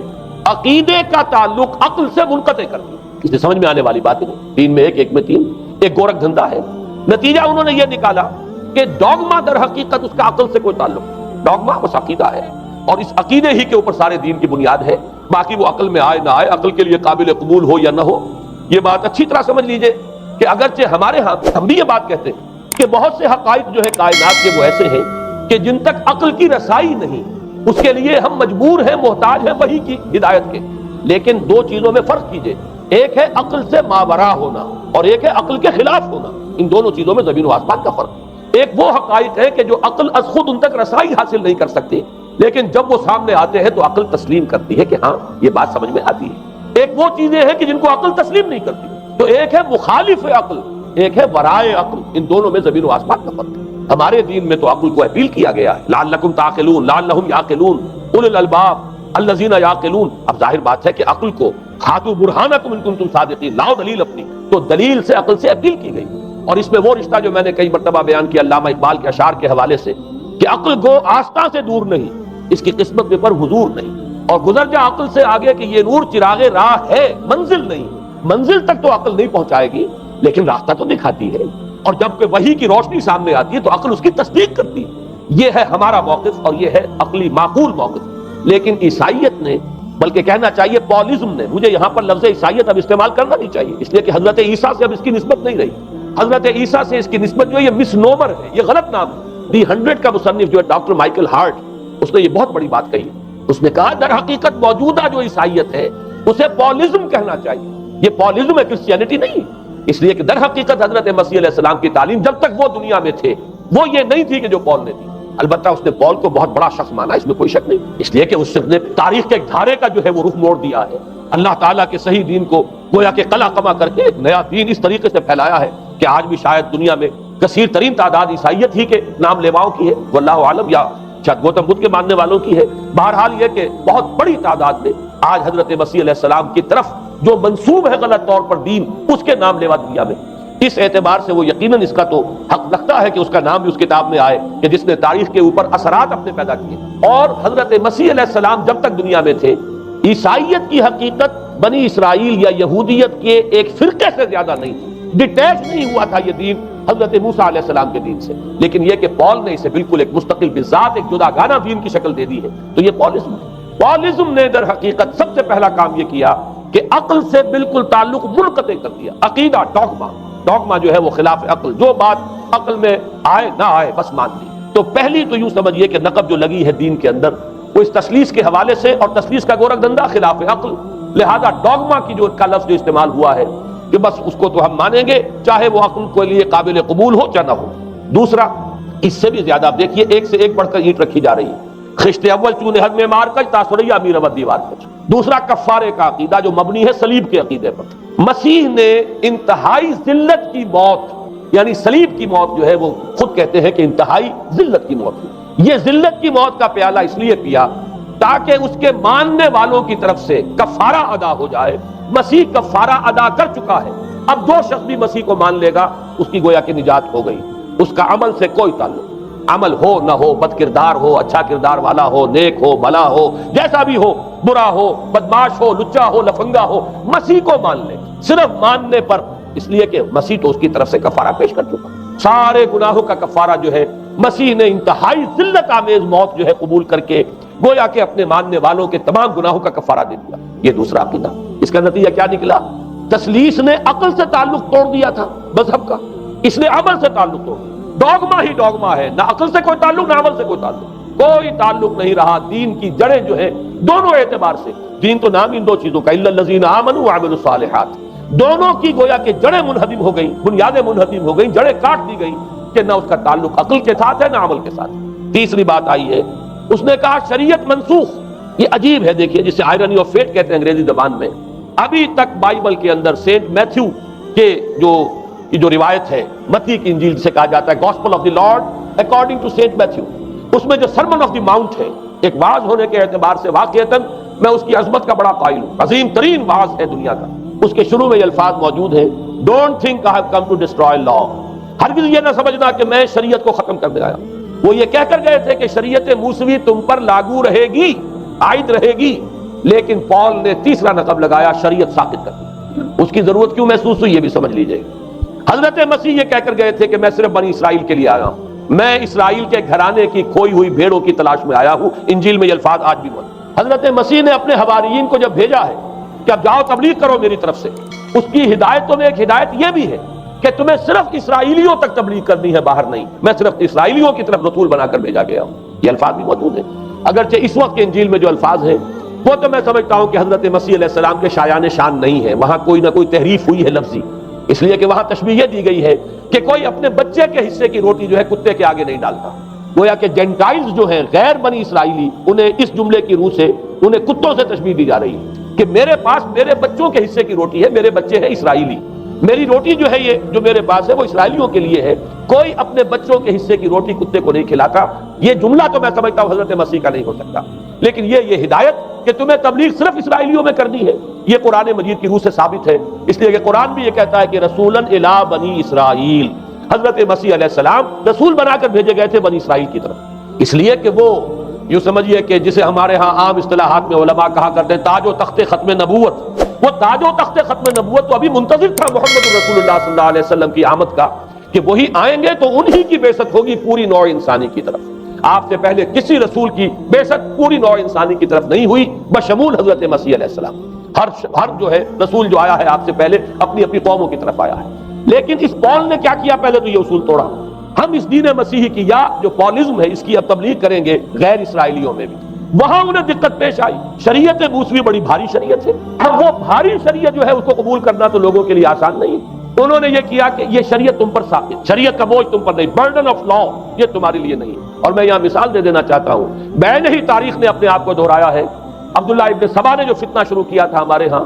عقیدے کا تعلق عقل سے منقطع کر دیا۔ اس سے سمجھ میں آنے والی بات ہے، تین میں ایک، ایک میں تین، ایک گورکھ دھندا ہے۔ نتیجہ انہوں نے یہ نکالا کہ ڈوگما در حقیقت اس کا عقل سے کوئی تعلق نہیں، ڈوگما بس عقیدہ ہے، اور اس عقیدے ہی کے اوپر سارے دین کی بنیاد ہے، باقی وہ عقل میں آئے نہ آئے، عقل کے لیے قابل قبول ہو یا نہ ہو۔ یہ بات اچھی طرح سمجھ لیجئے کہ اگرچہ ہمارے ہاں ہم بھی یہ بات کہتے ہیں کہ بہت سے حقائق جو ہے کائنات کے وہ ایسے ہیں کہ جن تک عقل کی رسائی نہیں، اس کے لیے ہم مجبور ہیں، محتاج ہیں وحی کی ہدایت کے، لیکن دو چیزوں میں فرق کیجئے، ایک ہے عقل سے ماورا ہونا اور ایک ہے عقل کے خلاف ہونا، ان دونوں چیزوں میں زمین و آسمان کا فرق۔ ایک وہ حقائق ہے کہ جو عقل از خود ان تک رسائی حاصل نہیں کر سکتی، لیکن جب وہ سامنے آتے ہیں تو عقل تسلیم کرتی ہے کہ ہاں یہ بات سمجھ میں آتی ہے۔ ایک وہ چیزیں ہیں کہ جن کو عقل تسلیم نہیں کرتی، تو ایک ہے مخالف عقل، ایک ہے ورائے عقل، ان دونوں میں زمین و آسمان کا فرق ہے۔ ہمارے دین میں تو عقل کو اپیل کیا گیا ہے، لعلکم تعقلون، لعلہم یعقلون، اولو الالباب الذین یعقلون۔ اب ظاہر بات ہے کہ عقل کو ہاتھو برہانکم ان کنتم صادقین، لاؤ دلیل اپنی، تو دلیل سے عقل سے اپیل کی گئی۔ اور اس میں وہ رشتہ جو میں نے کئی مرتبہ بیان کیا علامہ اقبال کے اشعار کے حوالے سے، کہ عقل گو آستاں سے دور نہیں، اس کی قسمت میں پر حضور نہیں، اور گزر جا عقل سے آگے کہ یہ نور چراغ راہ ہے، منزل نہیں۔ منزل تک تو عقل نہیں پہنچائے گی لیکن راستہ تو دکھاتی ہے، اور جب کہ وحی کی روشنی سامنے آتی ہے تو عقل اس کی تصدیق کرتی ہے۔ یہ ہے ہمارا موقف اور یہ ہے عقلی معقول موقف۔ لیکن عیسائیت نے، بلکہ کہنا چاہیے پالزم نے، مجھے یہاں پر لفظ عیسائیت اب استعمال کرنا نہیں چاہیے اس لیے کہ حضرت عیسیٰ سے اب اس کی نسبت نہیں رہی، حضرت عیسیٰ سے اس کی نسبت جو ہے یہ مس نومر ہے، یہ غلط نام ہے۔ دی 100 کا مصنف جو ہے ڈاکٹر مائیکل ہارٹ، اس نے یہ بہت بڑی بات کہی، اس نے کہا در حقیقت موجودہ جو عیسائیت ہے اسے پالزم کہنا چاہیے، یہ پالزم ہے، کرسچینٹی نہیں، اس لیے کہ در حقیقت حضرت مسیح علیہ السلام کی تعلیم جب تک وہ دنیا میں تھے وہ یہ نہیں تھی کہ جو پال نے دی۔ البتہ اس نے پال کو بہت بڑا شخص مانا، اس میں کوئی شک نہیں، اس لیے کہ اس نے تاریخ کے ایک دھارے کا جو ہے وہ رخ موڑ دیا ہے، اللہ تعالیٰ کے صحیح دین کو گویا کہ قلع قمع کر کے ایک نیا دین اس طریقے سے پھیلایا ہے کہ آج بھی شاید دنیا میں کثیر ترین تعداد عیسائیت ہی کے نام لیواؤں کی ہے، واللہ عالم، یا شاید گوتم بدھ کے ماننے والوں کی ہے۔ بہرحال یہ کہ بہت بڑی تعداد میں آج حضرت مسیح علیہ السلام کی طرف جو منسوب ہے غلط طور پر دین، اس کے نام لیوا دنیا میں، اس اعتبار سے وہ یقیناً اس کا تو حق رکھتا ہے کہ اس کا نام بھی اس کتاب میں آئے کہ جس نے تاریخ کے اوپر اثرات اپنے پیدا کیے۔ اور حضرت مسیح علیہ السلام جب تک دنیا میں تھے، عیسائیت کی حقیقت بنی اسرائیل یا یہودیت کے ایک فرقے سے زیادہ نہیں تھی، ڈیٹیچ نہیں ہوا تھا یہ دین حضرت موسیٰ علیہ السلام کے دین سے، لیکن یہ کہ پال نے اسے بالکل ایک مستقل بذات ایک جدا گانا دین کی شکل دے دی ہے، تو یہ پالزم ہے۔ پالزم نے در حقیقت سب سے پہلا کام یہ کیا کہ عقل سے بالکل تعلق منقطع کر دیا۔ عقیدہ ڈوگما، ڈوگما جو ہے وہ خلاف عقل، جو بات عقل میں آئے نہ آئے بس مان لی۔ تو پہلی تو یوں سمجھیے کہ نقب جو لگی ہے دین کے اندر وہ اس تسلیس کے حوالے سے، اور تسلیس کا گورکھ دھندا خلاف عقل، لہذا ڈوگما کی جو کا لفظ جو استعمال ہوا ہے کہ بس اس کو تو ہم مانیں گے چاہے وہ عقل کے لیے قابل قبول ہو چاہے نہ ہو۔ دوسرا، اس سے بھی زیادہ آپ دیکھیے ایک سے ایک بڑھ کر اینٹ رکھی جا رہی ہے، خشت اول چون حد میں مار کر تاثریا امیر احمد دیوار کر۔ دوسرا کفارے کا عقیدہ جو مبنی ہے صلیب کے عقیدے پر۔ مسیح نے انتہائی ذلت کی موت، یعنی صلیب کی موت جو ہے وہ خود کہتے ہیں کہ انتہائی ذلت کی موت ہے۔ یہ ذلت کی موت کا پیالہ اس لیے پیا تاکہ اس کے ماننے والوں کی طرف سے کفارہ ادا ہو جائے۔ مسیح کفارہ ادا کر چکا ہے، اب جو شخص بھی مسیح کو مان لے گا اس کی گویا کہ نجات ہو گئی، اس کا عمل سے کوئی تعلق، عمل ہو نہ ہو، بد کردار ہو، اچھا کردار والا ہو، نیک ہو، بھلا ہو، جیسا بھی ہو، برا ہو، بدماش ہو، لچا ہو، لفنگا ہو، مسیح کو مان لے، صرف ماننے پر، اس لیے کہ مسیح تو اس کی طرف سے کفارہ پیش کر چکا۔ سارے گناہوں کا کفارہ جو ہے مسیح نے انتہائی ذلت آمیز موت جو ہے قبول کر کے گویا کہ اپنے ماننے والوں کے تمام گناہوں کا کفارہ دے دیا۔ یہ دوسرا عقیدہ، اس کا نتیجہ کیا نکلا؟ تسلیس نے عقل سے تعلق توڑ دیا تھا مذہب کا، اس نے عمل سے تعلق توڑ دیا۔ ڈوگما ہی ڈوگما ہے، نہ عقل سے کوئی تعلق نہ عمل سے کوئی تعلق، کوئی تعلق نہیں رہا۔ دین کی جڑیں جو ہے دونوں اعتبار سے، دین تو نام ان دو چیزوں کا، الا الذین آمنوا وعملوا الصالحات، دونوں کی گویا کہ جڑیں منہدم ہو گئیں، بنیادیں منہدم ہو گئیں، جڑیں کاٹ دی گئیں کہ نہ اس کا تعلق عقل کے ساتھ ہے نہ عمل کے ساتھ۔ تیسری بات آئی ہے، اس نے کہا شریعت منسوخ۔ یہ عجیب ہے، دیکھیے جسے آئرنی آف فیٹ کہتے ہیں انگریزی زبان میں۔ ابھی تک بائبل کے اندر سینٹ میتھیو کے جو روایت ہے، متی کی انجیل جسے کہا جاتا ہے، gospel of the Lord according to Saint Matthew, اس میں جو سرمن آف دی ماؤنٹ ہے ایک واعظ ہونے کے اعتبار سے واقعتاً میں اس کی عظمت کا بڑا قائل ہوں، عظیم ترین واعظ ہے دنیا کا۔ اس کے شروع میں یہ الفاظ موجود ہیں، don't think I have come to destroy law, ہرگز یہ نہ سمجھنا کہ میں شریعت کو ختم کرنے آیا۔ وہ یہ کہہ کر گئے تھے کہ شریعت موسوی تم پر لاگو رہے گی، عائد رہے گی، لیکن پال نے تیسرا نقب لگایا، شریعت ساقط کر دی۔ اس کی ضرورت کیوں محسوس ہوئی یہ بھی سمجھ لیجئے۔ حضرت مسیح یہ کہہ کر گئے تھے کہ میں صرف بنی اسرائیل کے لیے آیا ہوں، میں اسرائیل کے گھرانے کی کھوئی ہوئی بھیڑوں کی تلاش میں آیا ہوں۔ انجیل میں یہ الفاظ آج بھی موجود۔ حضرت مسیح نے اپنے حواریین کو جب بھیجا ہے کہ اب جاؤ تبلیغ کرو میری طرف سے، اس کی ہدایتوں میں ایک ہدایت یہ بھی ہے کہ تمہیں صرف اسرائیلیوں تک تبلیغ کرنی ہے، باہر نہیں، میں صرف اسرائیلیوں کی طرف رسول بنا کر بھیجا گیا ہوں۔ یہ الفاظ بھی موجود ہیں، اگرچہ اس وقت کے انجیل میں جو الفاظ ہیں وہ تو میں سمجھتا ہوں کہ حضرت مسیح علیہ السلام کے شایان شان نہیں ہے، وہاں کوئی نہ کوئی تحریف ہوئی ہے لفظی، اس لیے کہ وہاں تشبیہ یہ دی گئی ہے کہ کوئی اپنے بچے کے حصے کی روٹی جو ہے کتے کے آگے نہیں ڈالتا۔ گویا کہ جینٹائلز جو ہیں غیر بنی اسرائیلی، انہیں اس جملے کی روح سے انہیں کتوں سے تشبیہ دی جا رہی ہے کہ میرے پاس میرے بچوں کے حصے کی روٹی ہے، میرے بچے ہیں اسرائیلی، میری روٹی جو ہے یہ جو میرے پاس ہے وہ اسرائیلیوں کے لیے ہے، کوئی اپنے بچوں کے حصے کی روٹی کتے کو نہیں کھلاتا۔ یہ جملہ تو میں سمجھتا ہوں حضرت مسیح کا نہیں ہو سکتا، لیکن یہ ہدایت کہ تمہیں تبلیغ صرف اسرائیلیوں میں کرنی ہے، یہ قرآن مجید کی روح سے ثابت ہے، اس لیے کہ قرآن بھی یہ کہتا ہے کہ رسولاً الی بنی اسرائیل، حضرت مسیح علیہ السلام رسول بنا کر بھیجے گئے تھے بنی اسرائیل کی طرف، اس لیے کہ وہ یوں سمجھیے کہ جسے ہمارے ہاں عام اصطلاحات میں علماء کہا کرتے ہیں تاج و تخت ختم نبوت، وہ تاج و تخت ختم نبوت تو ابھی منتظر تھا محمد رسول اللہ صلی اللہ علیہ وسلم کی آمد کا، کہ وہی آئیں گے تو انہی کی بعثت ہوگی پوری نوع انسانی کی طرف۔ آپ سے پہلے کسی رسول کی بعثت پوری نوع انسانی کی طرف نہیں ہوئی بشمول حضرت مسیح علیہ السلام۔ ہر جو ہے رسول جو آیا ہے آپ سے پہلے اپنی اپنی قوموں کی طرف آیا ہے، لیکن اس پال نے کیا کیا؟ پہلے تو یہ اصول توڑا، ہم اس دین مسیحی کی یا جو پالزم ہے اس کی اب تبلیغ کریں گے غیر اسرائیلیوں میں بھی۔ وہاں انہیں دقت پیش آئی، شریعت موسوی بڑی بھاری شریعت ہے، اب وہ بھاری شریعت جو ہے اس کو قبول کرنا تو لوگوں کے لیے آسان نہیں۔ انہوں نے یہ کیا کہ یہ شریعت تم پر ساقط، شریعت کا بوجھ تم پر نہیں، برڈن آف لا یہ تمہارے لیے نہیں۔ اور میں یہاں مثال دے دینا چاہتا ہوں، بین ہی تاریخ نے اپنے آپ کو دہرایا ہے۔ عبداللہ ابن سبا نے جو فتنہ شروع کیا تھا ہمارے ہاں،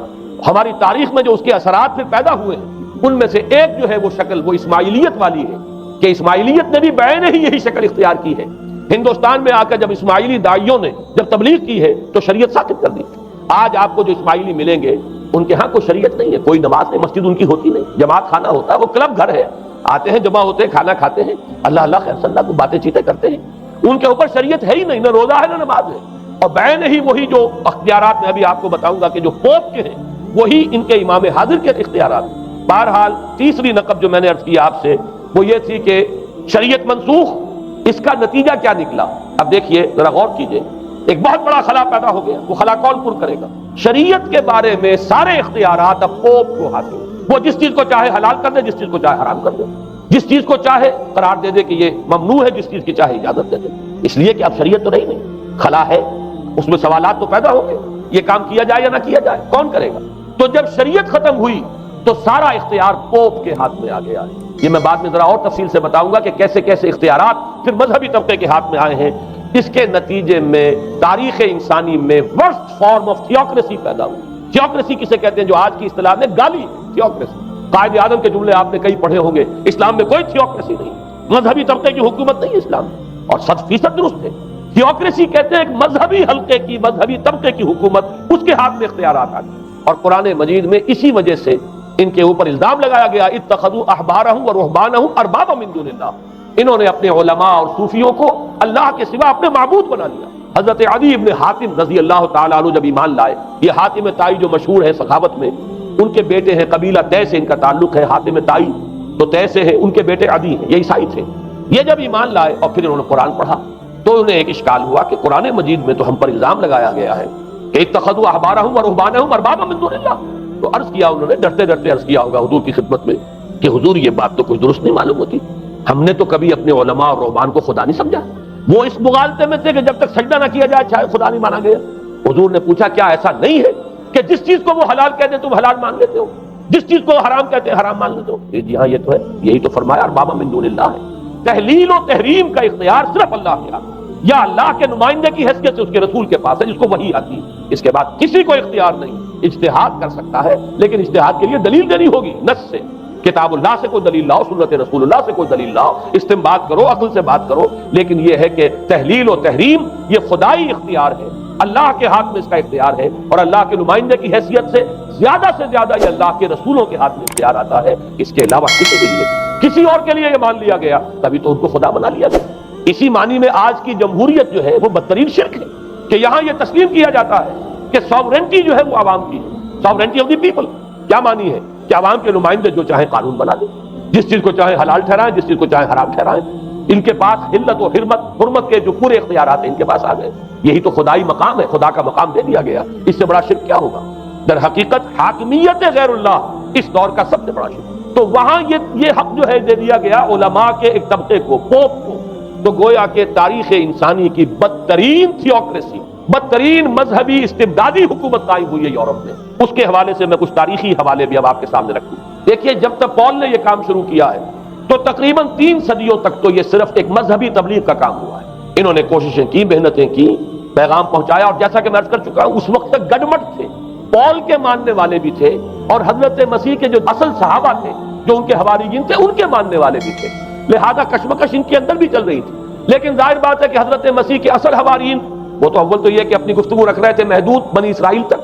ہماری تاریخ میں جو اس کے اثرات پھر پیدا ہوئے ہیں، ان میں سے ایک جو ہے وہ شکل وہ اسماعیلیت والی ہے، کہ اسماعیلیت نے بھی بین ہی یہی شکل اختیار کی ہے۔ ہندوستان میں آ کر جب اسماعیلی داعیوں نے جب تبلیغ کی ہے تو شریعت ساقط کر دی۔ آج آپ کو جو اسماعیلی ملیں گے ان کے ہاں کوئی شریعت نہیں ہے، کوئی نماز نہیں، مسجد ان کی ہوتی نہیں، جماعت خانہ ہوتا ہے، وہ کلب گھر ہے، آتے ہیں جمع ہوتے ہیں کھانا کھاتے ہیں، اللہ اللہ خیر صلی اللہ کو باتیں چیتیں کرتے ہیں، ان کے اوپر شریعت ہے ہی نہیں، نہ روزہ ہے نہ نماز ہے۔ اور بین ہی وہی جو اختیارات میں ابھی آپ کو بتاؤں گا کہ جو پوپ کے ہیں وہی ان کے امام حاضر کے اختیارات۔ بہرحال تیسری نقب جو میں نے عرض کیا آپ سے وہ یہ تھی کہ شریعت منسوخ، اس کا نتیجہ کیا نکلا؟ اب دیکھیے ذرا غور کیجئے، ایک بہت بڑا خلا پیدا ہو گیا، وہ خلا کون پر کرے گا؟ شریعت کے بارے میں سارے اختیارات اب پوپ کو حاصل، وہ جس چیز کو چاہے حلال کر دے، جس چیز کو چاہے حرام کر دے، جس چیز کو چاہے قرار دے دے کہ یہ ممنوع ہے، جس چیز کی چاہے اجازت دے دے، اس لیے کہ اب شریعت تو نہیں، خلا ہے، اس میں سوالات تو پیدا ہوں گے، یہ کام کیا جائے یا نہ کیا جائے، کون کرے گا؟ تو جب شریعت ختم ہوئی تو سارا اختیار پوپ کے ہاتھ میں آ گیا۔ یہ میں بعد میں ذرا اور تفصیل سے بتاؤں گا کہ کیسے کیسے اختیارات پھر مذہبی طبقے کے ہاتھ میں آئے ہیں۔ اس کے نتیجے میں تاریخ انسانی میں ورسٹ فارم آف تھیوکریسی پیدا ہوئی۔ تھیوکریسی کسے کہتے ہیں؟ جو آج کی اصطلاح میں گالی تھیوکریسی، قائد اعظم کے جملے آپ نے کئی پڑھے ہوں گے، اسلام میں کوئی تھیوکریسی نہیں، مذہبی طبقے کی حکومت نہیں ہے اسلام میں، اور 100% درست ہے۔ تھیوکریسی کہتے ہیں ایک مذہبی حلقے کی، مذہبی طبقے کی حکومت، اس کے ہاتھ میں اختیارات آ گئے۔ اور قرآن مجید میں اسی وجہ سے ان کے اوپر الزام لگایا گیا اتخذوا احبارهم ورهبانهم اربابا من دون اللہ، انہوں نے اپنے علماء اور صوفیوں کو اللہ کے سوا اپنے معبود بنا لیا۔ حضرت عدی ابن حاتم رضی اللہ تعالیٰ عنہ جب ایمان لائے، یہ حاتم طائی جو مشہور ہے سخاوت میں، ان کے بیٹے ہیں، قبیلہ طے سے ان کا تعلق ہے، حاتم طائی تو طے سے ہے، ان کے بیٹے عدی ہیں، یہ عیسائی تھے۔ یہ جب ایمان لائے اور پھر انہوں نے قرآن پڑھا تو انہیں ایک اشکال ہوا کہ قرآن مجید میں تو ہم پر الزام لگایا گیا ہے کہ اتخذوا احبارهم ورهبانهم اربابا من دون اللہ، تو عرض کیا انہوں نے، ڈرتے ڈرتے عرض کیا ہوگا حضور کی خدمت میں کہ حضور یہ بات تو کچھ درست نہیں معلوم ہوتی، ہم نے تو کبھی اپنے علماء اور رہبان کو خدا نہیں سمجھا، وہ اس مغالطے میں تھے کہ جب تک سجدہ نہ کیا جائے چاہے خدا نہیں مانا گیا۔ حضور نے پوچھا کیا ایسا نہیں ہے کہ جس چیز کو وہ حلال کہتے تم حلال مان لیتے ہو، جس چیز کو حرام کہتے ہیں حرام مان لیتے ہو؟ جی ہاں یہ تو ہے، یہی تو فرمایا اربابا من دون اللہ ہے۔ تحلیل و تحریم کا اختیار صرف اللہ کے ہاتھ یا اللہ کے نمائندے کی حیثیت سے اس کے رسول کے پاس ہے جس کو وحی آتی ہے، اس کے بعد کسی کو اختیار نہیں۔ اجتہاد کر سکتا ہے لیکن اجتہاد کے لیے دلیل دینی ہوگی نص سے کتاب اللہ سے کوئی دلیل لاؤ، سنت رسول اللہ سے کوئی دلیل لاؤ، استنباط کرو، عقل سے بات کرو، لیکن یہ ہے کہ تحلیل و تحریم یہ خدائی اختیار ہے، اللہ کے ہاتھ میں اس کا اختیار ہے، اور اللہ کے نمائندے کی حیثیت سے زیادہ یہ اللہ کے رسولوں کے ہاتھ میں اختیار آتا ہے، اس کے علاوہ کسی اور کے لیے یہ مان لیا گیا تبھی تو ان کو خدا بنا لیا گیا۔ اسی معنی میں آج کی جمہوریت جو ہے وہ بدترین شرک ہے کہ یہاں یہ تسلیم کیا جاتا ہے کہ ساورنٹی جو ہے وہ عوام کی ہے، ساورنٹی آف دی پیپل۔ کیا معنی ہے کہ عوام کے نمائندے جو چاہیں قانون بنا دیں، جس چیز کو چاہیں حلال ٹھہرائیں، جس چیز کو چاہیں حرام ٹھہرائیں، ان کے پاس حلت و حرمت کے جو پورے اختیارات ہیں ان کے پاس آ گئے۔ یہی تو خدائی مقام ہے، خدا کا مقام دے دیا گیا، اس سے بڑا شرک کیا ہوگا؟ در حقیقت حاکمیت غیر اللہ اس دور کا سب سے بڑا شرک۔ تو وہاں یہ حق جو ہے دے دیا گیا علماء کے ایک طبقے کو، پوپ کو، تو گویا کہ تاریخ انسانی کی بدترین تھیوکریسی، بدترین مذہبی استبدادی حکومت قائم ہوئی ہے یورپ میں۔ اس کے حوالے سے میں کچھ تاریخی حوالے بھی اب آپ کے سامنے رکھوں۔ دیکھیے، جب تک پال نے یہ کام شروع کیا ہے تو تقریباً 3 صدیوں تک تو یہ صرف ایک مذہبی تبلیغ کا کام ہوا ہے۔ انہوں نے کوششیں کی، محنتیں کی، پیغام پہنچایا، اور جیسا کہ میں عرض کر چکا ہوں اس وقت تک گڈمٹ تھے، پال کے ماننے والے بھی تھے، اور حضرت مسیح کے جو اصل صحابہ تھے جو ان کے حواریین تھے ان کے ماننے والے بھی تھے، لہذا کشمکش ان کے اندر بھی چل رہی تھی۔ لیکن ظاہر بات ہے کہ حضرت مسیح کے اصل حواریین وہ تو اول تو یہ کہ اپنی گفتگو رکھ رہے تھے محدود بنی اسرائیل تک،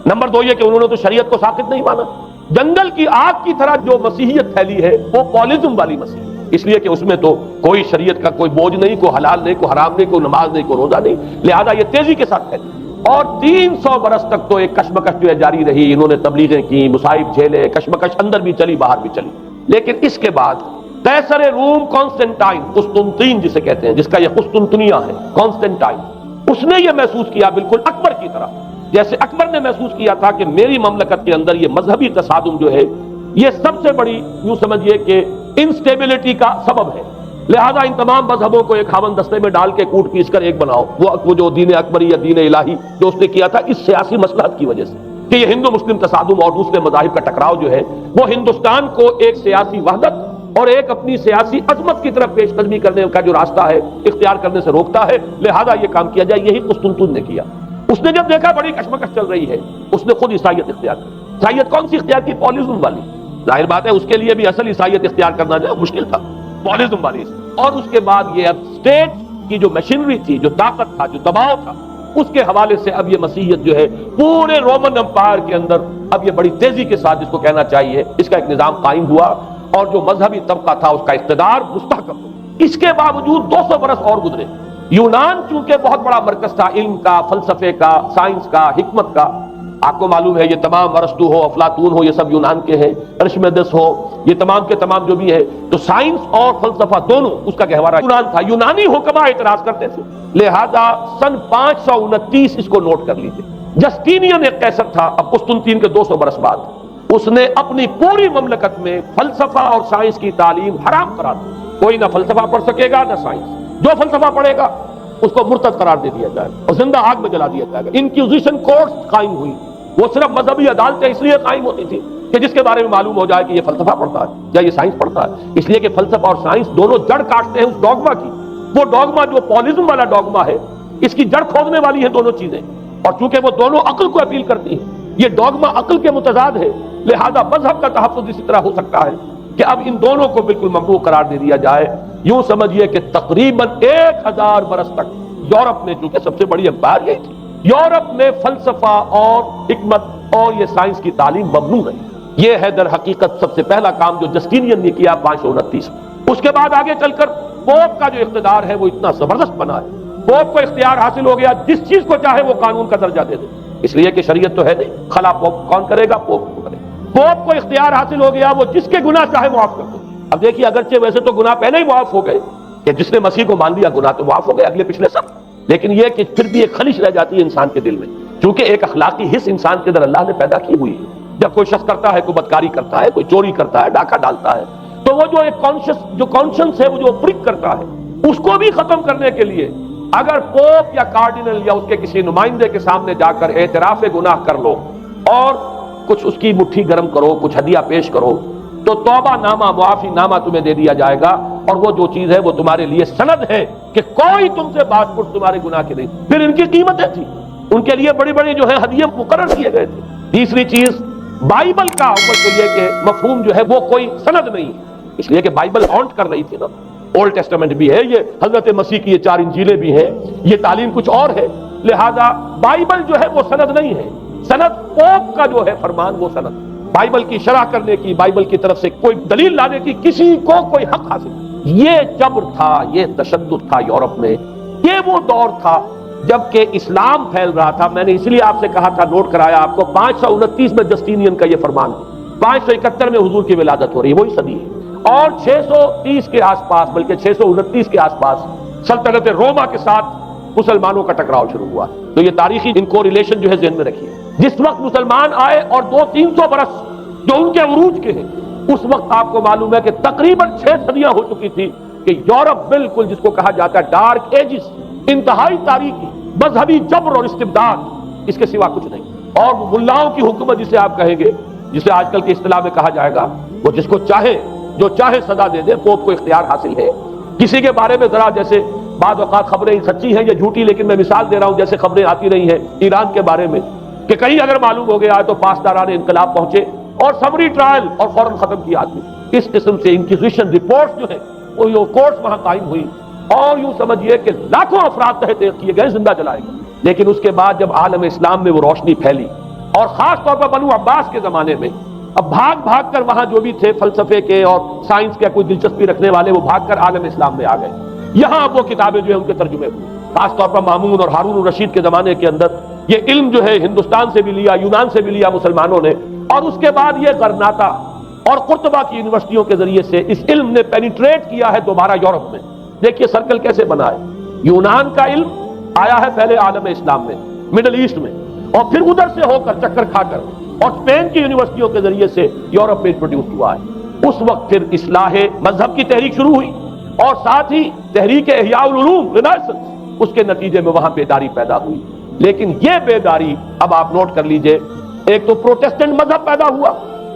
نمبر 2 یہ کہ انہوں نے تو شریعت کو ساقط نہیں مانا۔ جنگل کی آگ کی طرح جو مسیحیت پھیلی ہے وہ پالزم والی مسیحیت، اس لیے کہ اس میں تو کوئی شریعت کا کوئی بوجھ نہیں، کوئی حلال نہیں، کوئی حرام نہیں، کوئی نماز نہیں، کوئی روزہ نہیں، لہذا یہ تیزی کے ساتھ پھیلی، اور 300 برس تک تو ایک کشمکش جو ہے جاری رہی۔ انہوں نے تبلیغیں کی، مصائب جھیلے، کشمکش اندر بھی چلی باہر بھی چلی۔ لیکن اس کے بعد قیصر روم کانسٹنٹائن، قسطنطین جسے کہتے ہیں، جس کا یہ قسطنطنیہ ہے، کانسٹنٹائن، اس نے یہ محسوس کیا بالکل اکبر کی طرح، جیسے اکبر نے محسوس کیا تھا کہ میری مملکت کے اندر یہ مذہبی تصادم جو ہے یہ سب سے بڑی یوں سمجھیے کہ انسٹیبلٹی کا سبب ہے، لہذا ان تمام مذہبوں کو ایک ہاون دستے میں ڈال کے کوٹ پیس کر ایک بناؤ۔ وہ جو دین اکبری یا دین الہی جو اس نے کیا تھا اس سیاسی مصلحت کی وجہ سے کہ یہ ہندو مسلم تصادم اور دوسرے مذاہب کا ٹکراؤ جو ہے وہ ہندوستان کو ایک سیاسی وحدت اور ایک اپنی سیاسی عظمت کی طرف پیش قدمی کرنے کا جو راستہ ہے اختیار کرنے سے روکتا ہے، لہذا یہ کام کیا جائے۔ یہی قسطنطین نے کیا۔ اس نے جب دیکھا بڑی کشمکش چل رہی ہے اس نے خود عیسائیت اختیار کی۔ عیسائیت کون سی اختیار کی؟ پالیزم والی۔ ظاہر بات ہے اس کے لیے بھی اصل عیسائیت اختیار کرنا جو ہے مشکل تھا، پالیزم والی۔ اور اس کے بعد یہ اب اسٹیٹ کی جو مشینری تھی، جو طاقت تھا، جو دباؤ تھا، اس کے حوالے سے اب یہ مسیحیت جو ہے پورے رومن امپائر کے اندر اب یہ بڑی تیزی کے ساتھ جس کو کہنا چاہیے اس کا ایک نظام قائم ہوا، اور جو مذہبی طبقہ تھا اس کا اقتدار مستحکم ہوا۔ اس کے باوجود 200 برس اور گزرے۔ یونان چونکہ بہت بڑا مرکز تھا علم کا، فلسفے کا، سائنس کا، حکمت کا، آپ کو معلوم ہے یہ تمام ارسطو ہو، افلاطون ہو، یہ سب یونان کے ہیں، ارشمیدس ہو، یہ تمام کے تمام جو بھی ہے، تو سائنس اور فلسفہ دونوں اس کا گہوارہ یونان تھا۔ یونانی حکماء اعتراض کرتے تھے، لہذا سن 529 اس کو نوٹ کر لیجیے، جسٹینین ایک قیصر تھا اب قسطنطین کے 200 برس بعد، اس نے اپنی پوری مملکت میں فلسفہ اور سائنس کی تعلیم حرام قرار دی۔ کوئی نہ فلسفہ پڑھ سکے گا نہ سائنس، جو فلسفہ پڑھے گا اس کو مرتد قرار دے دیا جائے گا اور زندہ آگ میں جلا دیا جائے گا۔ انکوزیشن کورٹس قائم ہوئی، وہ صرف مذہبی عدالتیں اس لیے قائم ہوتی تھی کہ جس کے بارے میں معلوم ہو جائے کہ یہ فلسفہ پڑھتا ہے یا یہ سائنس پڑھتا ہے، اس لیے کہ فلسفہ اور سائنس دونوں جڑ کاٹتے ہیں اس ڈوگما کی۔ وہ ڈوگما جو پالیزم والا ڈوگما ہے اس کی جڑ کھودنے والی ہے دونوں چیزیں، اور چونکہ وہ دونوں عقل کو اپیل کرتی ہیں، یہ ڈوگما عقل کے متضاد ہے، لہذا مذہب کا تحفظ اسی طرح ہو سکتا ہے کہ اب ان دونوں کو بالکل ممنوع قرار دے دیا جائے۔ یوں سمجھیے کہ تقریباً 1000 برس تک یورپ میں، چونکہ سب سے بڑی امپائر یہی تھی، یورپ میں فلسفہ اور حکمت اور یہ سائنس کی تعلیم ممنوع رہی۔ یہ ہے در حقیقت سب سے پہلا کام جو جسٹینین نے کیا 529۔ اس کے بعد آگے چل کر پوپ کا جو اقتدار ہے وہ اتنا زبردست بنا ہے، پوپ کو اختیار حاصل ہو گیا جس چیز کو چاہے وہ قانون کا درجہ دے دے، اس لیے کہ شریعت تو ہے نہیں، خلا پوپ کون کرے گا؟ پوپ کو کرے گا۔ پوپ کو اختیار حاصل ہو گیا، وہ جس کے گناہ چاہے معاف کر دے۔ اب دیکھیے اگرچہ ویسے تو گناہ پہلے ہی معاف ہو گئے کہ جس نے مسیح کو مان لیا گناہ تو معاف ہو گئے اگلے پچھلے سب، لیکن یہ کہ پھر بھی ایک خلش رہ جاتی ہے انسان کے دل میں، کیونکہ ایک اخلاقی حص انسان کے اندر اللہ نے پیدا کی ہوئی ہے۔ جب کوئی شخص کرتا ہے، کوئی بدکاری کرتا ہے، کوئی چوری کرتا ہے، ڈاکہ ڈالتا ہے، تو وہ جو ایک کانشنس ہے وہ جو پرک کرتا ہے، اس کو بھی ختم کرنے کے لیے اگر پوپ یا کارڈینل یا اس کے کسی نمائندے کے سامنے جا کر اعتراف گناہ کر لو اور کچھ اس کی مٹھی گرم کرو، کچھ ہدیہ پیش کرو، تو توبہ نامہ، معافی نامہ تمہیں دے دیا جائے گا، اور وہ جو چیز ہے وہ تمہارے لیے سند ہے کہ کوئی تم سے بات پرس تمہارے گناہ کی نہیں۔ پھر ان کی قیمتیں تھی، ان کے لیے بڑی بڑی جو ہے ہدیے مقرر کیے گئے تھے۔ تیسری چیز بائبل کا اول تو یہ کہ مفہوم جو ہے وہ کوئی سند نہیں ہے، اس لیے کہ بائبل ہانٹ کر رہی تھی نا، اولڈ ٹیسٹمنٹ بھی ہے، یہ حضرت مسیح کی یہ 4 انجیلیں بھی ہیں، یہ تعلیم کچھ اور ہے، لہذا بائبل جو ہے وہ سند نہیں ہے، سند پوپ کا جو ہے فرمان وہ سند، بائبل کی شرح کرنے کی، بائبل کی طرف سے کوئی دلیل لانے کی کسی کو کوئی حق حاصل نہیں۔ یہ جبر تھا، یہ تشدد تھا یورپ میں، یہ وہ دور تھا جبکہ اسلام پھیل رہا تھا۔ میں نے اس لیے آپ سے کہا تھا، نوٹ کرایا آپ کو، 529 میں جسٹینین کا یہ فرمان ہے، 571 میں حضور کی ولادت ہو رہی ہے، وہی صدی ہے، اور 630 کے آس پاس، بلکہ 629 کے آس پاس سلطنت روما کے ساتھ مسلمانوں کا ٹکراؤ شروع ہوا۔ تو یہ تاریخی ان کو ریلیشن جو ہے ذہن میں رکھیے، جس وقت مسلمان آئے اور 200-300 برس جو ان کے عروج کے ہیں، اس وقت آپ کو معلوم ہے کہ تقریباً 6 صدیاں ہو چکی تھی کہ یورپ بالکل جس کو کہا جاتا ہے ڈارک ایجز، انتہائی تاریخی مذہبی جبر اور استبداد، اس کے سوا کچھ نہیں، اور ملاؤں کی حکومت جسے آپ کہیں گے، جسے آج کل کی اصطلاح میں کہا جائے گا، وہ جس کو چاہے جو چاہے سزا دے دے، پوپ کو اختیار حاصل ہے۔ کسی کے بارے میں ذرا جیسے بعض اوقات خبریں سچی ہیں یا جھوٹی، لیکن میں مثال دے رہا ہوں، جیسے خبریں آتی رہی ہیں ایران کے بارے میں کہ کہیں اگر معلوم ہو گیا ہے تو پاسداران انقلاب پہنچے اور سمری ٹرائل اور فوراً ختم کیا آدمی۔ اس قسم سے انکوزیشن رپورٹس جو ہے وہ کورٹس وہاں قائم ہوئی، اور یوں سمجھیے کہ لاکھوں افراد تحت کیے گئے، زندہ جلائے گئے۔ لیکن اس کے بعد جب عالم اسلام میں وہ روشنی پھیلی، اور خاص طور پر بنو عباس کے زمانے میں، اب بھاگ بھاگ کر وہاں جو بھی تھے فلسفے کے اور سائنس کے کوئی دلچسپی رکھنے والے، وہ بھاگ کر عالم اسلام میں آ گئے۔ یہاں اب وہ کتابیں جو ہیں ان کے ترجمے ہوئی، خاص طور پر مامون اور ہارون الرشید کے زمانے کے اندر یہ علم جو ہے ہندوستان سے بھی لیا، یونان سے بھی لیا مسلمانوں نے، اور اس کے بعد یہ غرناطہ اور قرطبہ کی یونیورسٹیوں کے ذریعے سے اس علم نے پینیٹریٹ کیا ہے دوبارہ یورپ میں۔ دیکھیے سرکل کیسے بنا ہے، یونان کا علم آیا ہے پہلے عالم اسلام میں، مڈل ایسٹ میں، اور پھر ادھر سے ہو کر چکر کھا کر اور اسپین کی یونیورسٹیوں کے ذریعے سے یورپ میں انٹروڈیوس ہوا ہے۔ اس وقت پھر اصلاح مذہب کی تحریک شروع ہوئی، اور ساتھ ہی تحریک احیاء العلوم رینیسنس، اس کے نتیجے میں وہاں بیداری پیدا ہوئی۔ لیکن یہ بیداری اب آپ نوٹ کر لیجئے، ایک تو پروٹیسٹنٹ مذہب پیدا ہوا،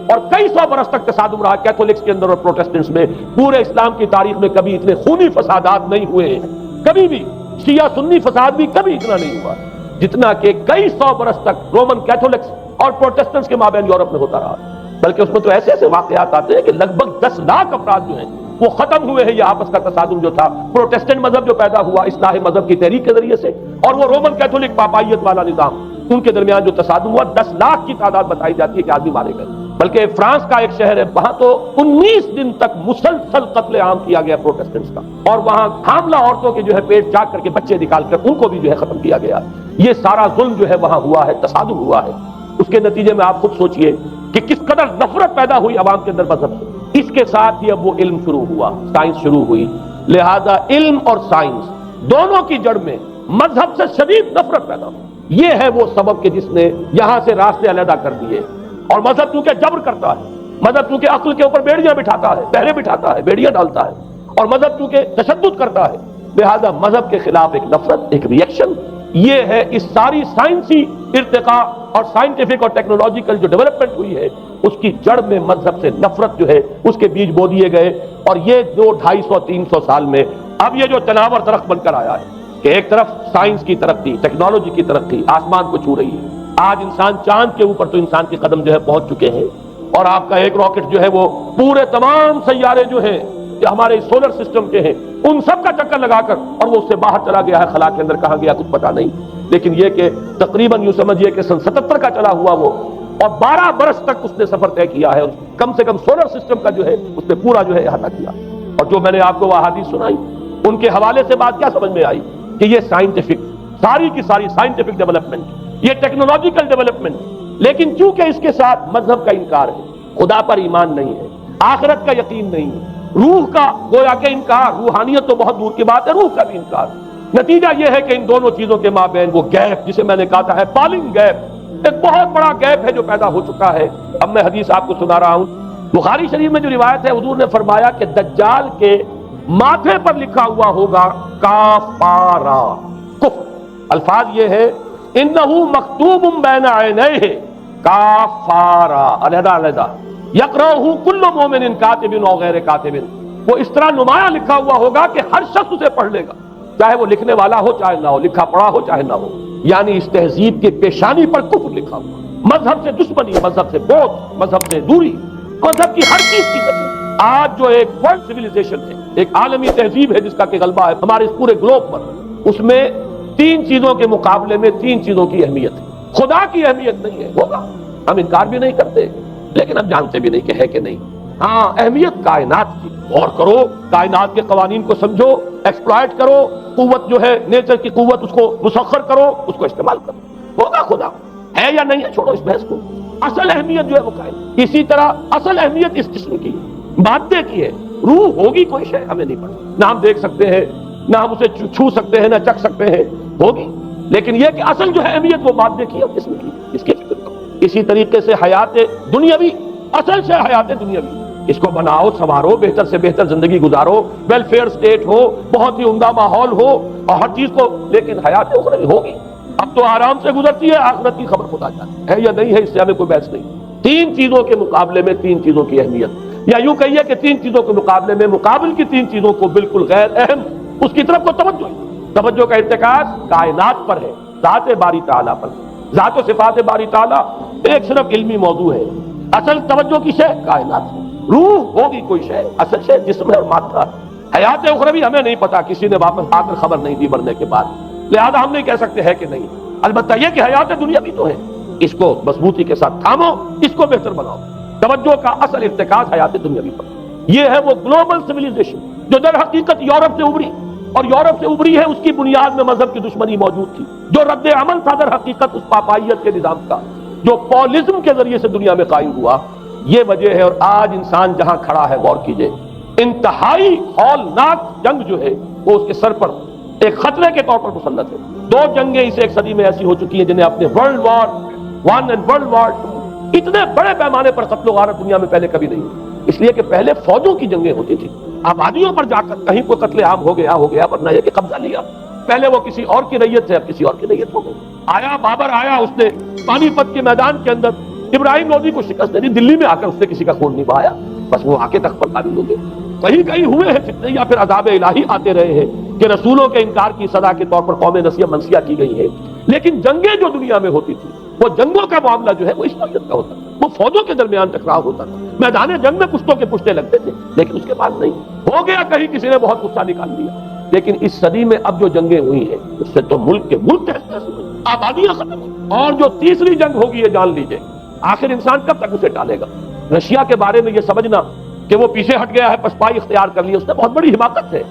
اور کئی سو برس تک تصادم رہا کیتھولکس کے اندر اور پروٹیسٹنٹس میں۔ پورے اسلام کی تاریخ میں کبھی اتنے خونی فسادات نہیں ہوئے ہیں، کبھی بھی شیعہ سنی فساد بھی کبھی اتنا نہیں ہوا جتنا کہ کئی سو برس تک رومن کیتھولکس اور پروٹیسٹنٹس کے مابین یورپ میں ہوتا رہا۔ بلکہ اس میں تو ایسے ایسے واقعات آتے ہیں کہ لگ بھگ 10 لاکھ افراد جو ہیں وہ ختم ہوئے ہیں۔ یہ آپس کا تصادم جو تھا، پروٹیسٹنٹ مذہب جو پیدا ہوا اصلاح مذہب کی تحریک کے ذریعے سے، اور وہ رومن کیتھولک پاپائیت والا نظام، ان کے درمیان جو تصادم ہوا، 10 لاکھ کی تعداد بتائی جاتی ہے کہ آدمی مارے گئے۔ بلکہ فرانس کا ایک شہر ہے، وہاں تو 19 دن تک مسلسل قتل عام کیا گیا پروٹیسٹنٹس کا، اور وہاں حاملہ عورتوں کے جو ہے پیٹ چاک کر کے بچے نکال کر ان کو بھی جو ہے ختم کیا گیا۔ یہ سارا ظلم جو ہے وہاں ہوا ہے، تصادم ہوا ہے۔ اس کے نتیجے میں آپ خود سوچئے کہ کس قدر نفرت پیدا ہوئی عوام کے اندر مذہب سے۔ اس کے ساتھ ہی اب وہ علم شروع ہوا، سائنس شروع ہوئی، لہذا علم اور سائنس دونوں کی جڑ میں مذہب سے شدید نفرت پیدا ہوئی۔ یہ ہے وہ سبب کہ جس نے یہاں سے راستے علیحدہ کر دیے۔ اور مذہب چونکہ جبر کرتا ہے، مذہب چونکہ عقل کے اوپر بیڑیاں بٹھاتا ہے، پہرے بٹھاتا ہے، بیڑیاں ڈالتا ہے، اور مذہب چونکہ تشدد کرتا ہے، لہذا مذہب کے خلاف ایک نفرت، ایک ریئیکشن، یہ ہے اس ساری سائنسی ارتقاء اور سائنٹیفک اور ٹیکنالوجیکل جو ڈیولپمنٹ ہوئی ہے، اس کی جڑ میں مذہب سے نفرت جو ہے اس کے بیج بو دیے گئے۔ اور یہ 200-250-300 سال میں اب یہ جو تناور درخت بن کر آیا ہے کہ ایک طرف سائنس کی ترقی، ٹیکنالوجی کی ترقی آسمان کو چھو رہی ہے، آج انسان چاند کے اوپر تو انسان کے قدم جو ہے پہنچ چکے ہیں، اور آپ کا ایک راکٹ جو ہے وہ پورے تمام سیارے جو ہیں کہ ہمارے سولر سسٹم کے ہیں ان سب کا چکر لگا کر اور وہ اس سے باہر چلا گیا ہے، خلا کے اندر کہاں گیا کچھ پتا نہیں۔ لیکن یہ کہ تقریباً یوں سمجھیے کہ سن 77 کا چلا ہوا وہ، اور 12 برس تک اس نے سفر طے کیا ہے، کم سے کم سولر سسٹم کا جو ہے اس نے پورا جو ہے احاطہ کیا۔ اور جو میں نے آپ کو وہ احادیث سنائی، ان کے حوالے سے بات کیا سمجھ میں آئی کہ یہ سائنٹیفک، ساری کی ساری سائنٹیفک ڈیولپمنٹ، یہ ٹیکنالوجیکل ڈیولپمنٹ، لیکن چونکہ اس کے ساتھ مذہب کا انکار ہے، خدا پر ایمان نہیں ہے، آخرت کا یقین نہیں ہے، روح کا گویا کہ انکار، روحانیت تو بہت دور کی بات ہے، روح کا بھی انکار۔ نتیجہ یہ ہے کہ ان دونوں چیزوں کے مابین وہ گیپ، جسے میں نے کہا تھا ایپالنگ گیپ، ایک بہت بڑا گیپ ہے جو پیدا ہو چکا ہے۔ اب میں حدیث آپ کو سنا رہا ہوں، بخاری شریف میں جو روایت ہے، حضور نے فرمایا کہ دجال کے ماتھے پر لکھا ہوا ہوگا کافارا، کفر۔ الفاظ یہ ہے انہو مکتوب بین عینیہ کافارا، علیحدہ علیحدہ، یقرأہ کل مومن کاتب و غیر کاتب، وہ اس طرح نمایاں لکھا ہوا ہوگا کہ ہر شخص اسے پڑھ لے گا، چاہے وہ لکھنے والا ہو چاہے نہ ہو، لکھا پڑھا ہو چاہے نہ ہو، یعنی اس تہذیب کی پیشانی پر کفر لکھا ہوا۔ مذہب سے دشمنی، مذہب سے بغض، مذہب سے دوری، مذہب کی ہر چیز کی وجہ۔ آج جو ایک ورلڈ سویلائزیشن ہے، ایک عالمی تہذیب ہے جس کا کہ غلبہ ہے ہمارے اس پورے گلوب پر، اس میں تین چیزوں کے مقابلے میں تین چیزوں کی اہمیت ہے۔ خدا کی اہمیت نہیں ہے، ہوگا، ہم انکار بھی نہیں کرتے، لیکن ہم جانتے بھی نہیں کہ ہے کہ نہیں۔ ہاں، اہمیت کائنات کی، غور کرو، کائنات کے قوانین کو سمجھو، ایکسپلائٹ کرو، قوت جو ہے نیچر کی قوت اس کو مسخر کرو، اس کو استعمال کرو، ہوگا خدا، ہے یا نہیں ہے چھوڑو اس بحث کو۔ اصل اہمیت جو ہے وہ قائم۔ اسی طرح اصل اہمیت اس جسم کی ہے، مادے کی ہے، روح ہوگی کوئی شے ہمیں نہیں پتا، نہ ہم دیکھ سکتے ہیں، نہ ہم اسے چھو سکتے ہیں، نہ چکھ سکتے ہیں، ہوگی، لیکن یہ کہ اصل جو ہے اہمیت وہ مادے کی اور جسم کی، اس کی فکر کرو۔ اسی طریقے سے حیات دنیاوی، اصل سے حیات دنیاوی، اس کو بناؤ، سنوارو، بہتر سے بہتر زندگی گزارو، ویلفیئر سٹیٹ ہو، بہت ہی عمدہ ماحول ہو اور ہر چیز کو، لیکن حیات اخروی ہوگی، اب تو آرام سے گزرتی ہے، آخرت کی خبر خدا جانتا ہے یا نہیں ہے، اس سے ہمیں کوئی بحث نہیں۔ تین چیزوں کے مقابلے میں تین چیزوں کی اہمیت، یا یوں کہیے کہ تین چیزوں کے مقابلے میں مقابل کی تین چیزوں کو بالکل غیر اہم، اس کی طرف کو توجہ کا ارتکاز کائنات پر ہے، ذات باری تعالیٰ پر، ذات و صفات باری تعالیٰ ایک صرف علمی موضوع ہے، اصل توجہ کی شے کائنات ہے۔ روح ہوگی کوئی شے، اصل شے جسم ہے اور مادہ۔ حیات اخروی ہمیں نہیں پتا، کسی نے واپس آ کر خبر نہیں دی مرنے کے بعد، لہذا ہم نہیں کہہ سکتے ہے کہ نہیں۔ البتہ یہ کہ حیات دنیا بھی تو ہے، اس کو مضبوطی کے ساتھ تھامو، اس کو بہتر بناؤ۔ توجہ کا اصل ارتکاز حیات دنیاوی پر، یہ ہے وہ گلوبل سویلائزیشن جو در حقیقت یورپ سے ابھری، اور یورپ سے ابھری ہے، اس کی بنیاد میں مذہب کی دشمنی موجود تھی، جو رد عمل تھا در حقیقت اس پاپائیت کے نظام کا جو پولزم کے ذریعے سے دنیا میں قائم ہوا، یہ وجہ ہے۔ اور آج انسان جہاں کھڑا ہے، غور کیجئے، انتہائی ہولناک جنگ جو ہے وہ اس کے سر پر ایک خطرے کے طور پر مسلط ہے۔ دو جنگیں اس ایک صدی میں ایسی ہو چکی ہیں جنہیں اپنے ورلڈ وار 1 اور ورلڈ وار 2 اتنے بڑے پیمانے پر قتل و غارت دنیا میں پہلے کبھی نہیں ہوئی، اس لیے کہ پہلے فوجوں کی جنگیں ہوتی تھی، آبادیوں پر جا کر کہیں کوئی قتل عام ہو گیا، ورنہ یہ کہ قبضہ لیا، پہلے وہ کسی اور کی ریت تھے، اب کسی اور کی ریت ہو گئی۔ آیا بابر آیا، اس نے پانی پت کے میدان کے اندر ابراہیم لودھی کو شکست دے دی، دلی میں آ کر اس نے کسی کا خون نہیں بہایا، بس وہ آ کے تخت پر قابل ہو گئے۔ کہیں ہوئے ہیں فتنے، یا پھر عذاب الہی آتے رہے ہیں کہ رسولوں کے انکار کی سزا کے طور پر قوم نسیہ منسیہ کی گئی ہے، لیکن جنگیں جو دنیا میں ہوتی تھی، وہ جنگوں کا معاملہ جو ہے وہ اس نوعیت کا ہوتا تھا، وہ فوجوں کے درمیان ٹکراؤ ہوتا تھا، میدان جنگ میں کشتوں کے پشتے لگتے تھے، لیکن اس کے بعد نہیں ہو گیا، کہیں کسی نے بہت غصہ نکال دیا۔ لیکن اس صدی میں اب جو جنگیں ہوئی ہیں اس سے تو ملک تحس نحس ہوئی، آبادیاں ختم ہوئی، اور جو تیسری جنگ ہوگی یہ جان لیجئے، آخر انسان کب تک اسے ٹالے گا؟ رشیا کے بارے میں یہ سمجھنا کہ وہ پیچھے ہٹ گیا ہے، پسپائی اختیار کر لی، اس نے بہت بڑی حماقت ہے،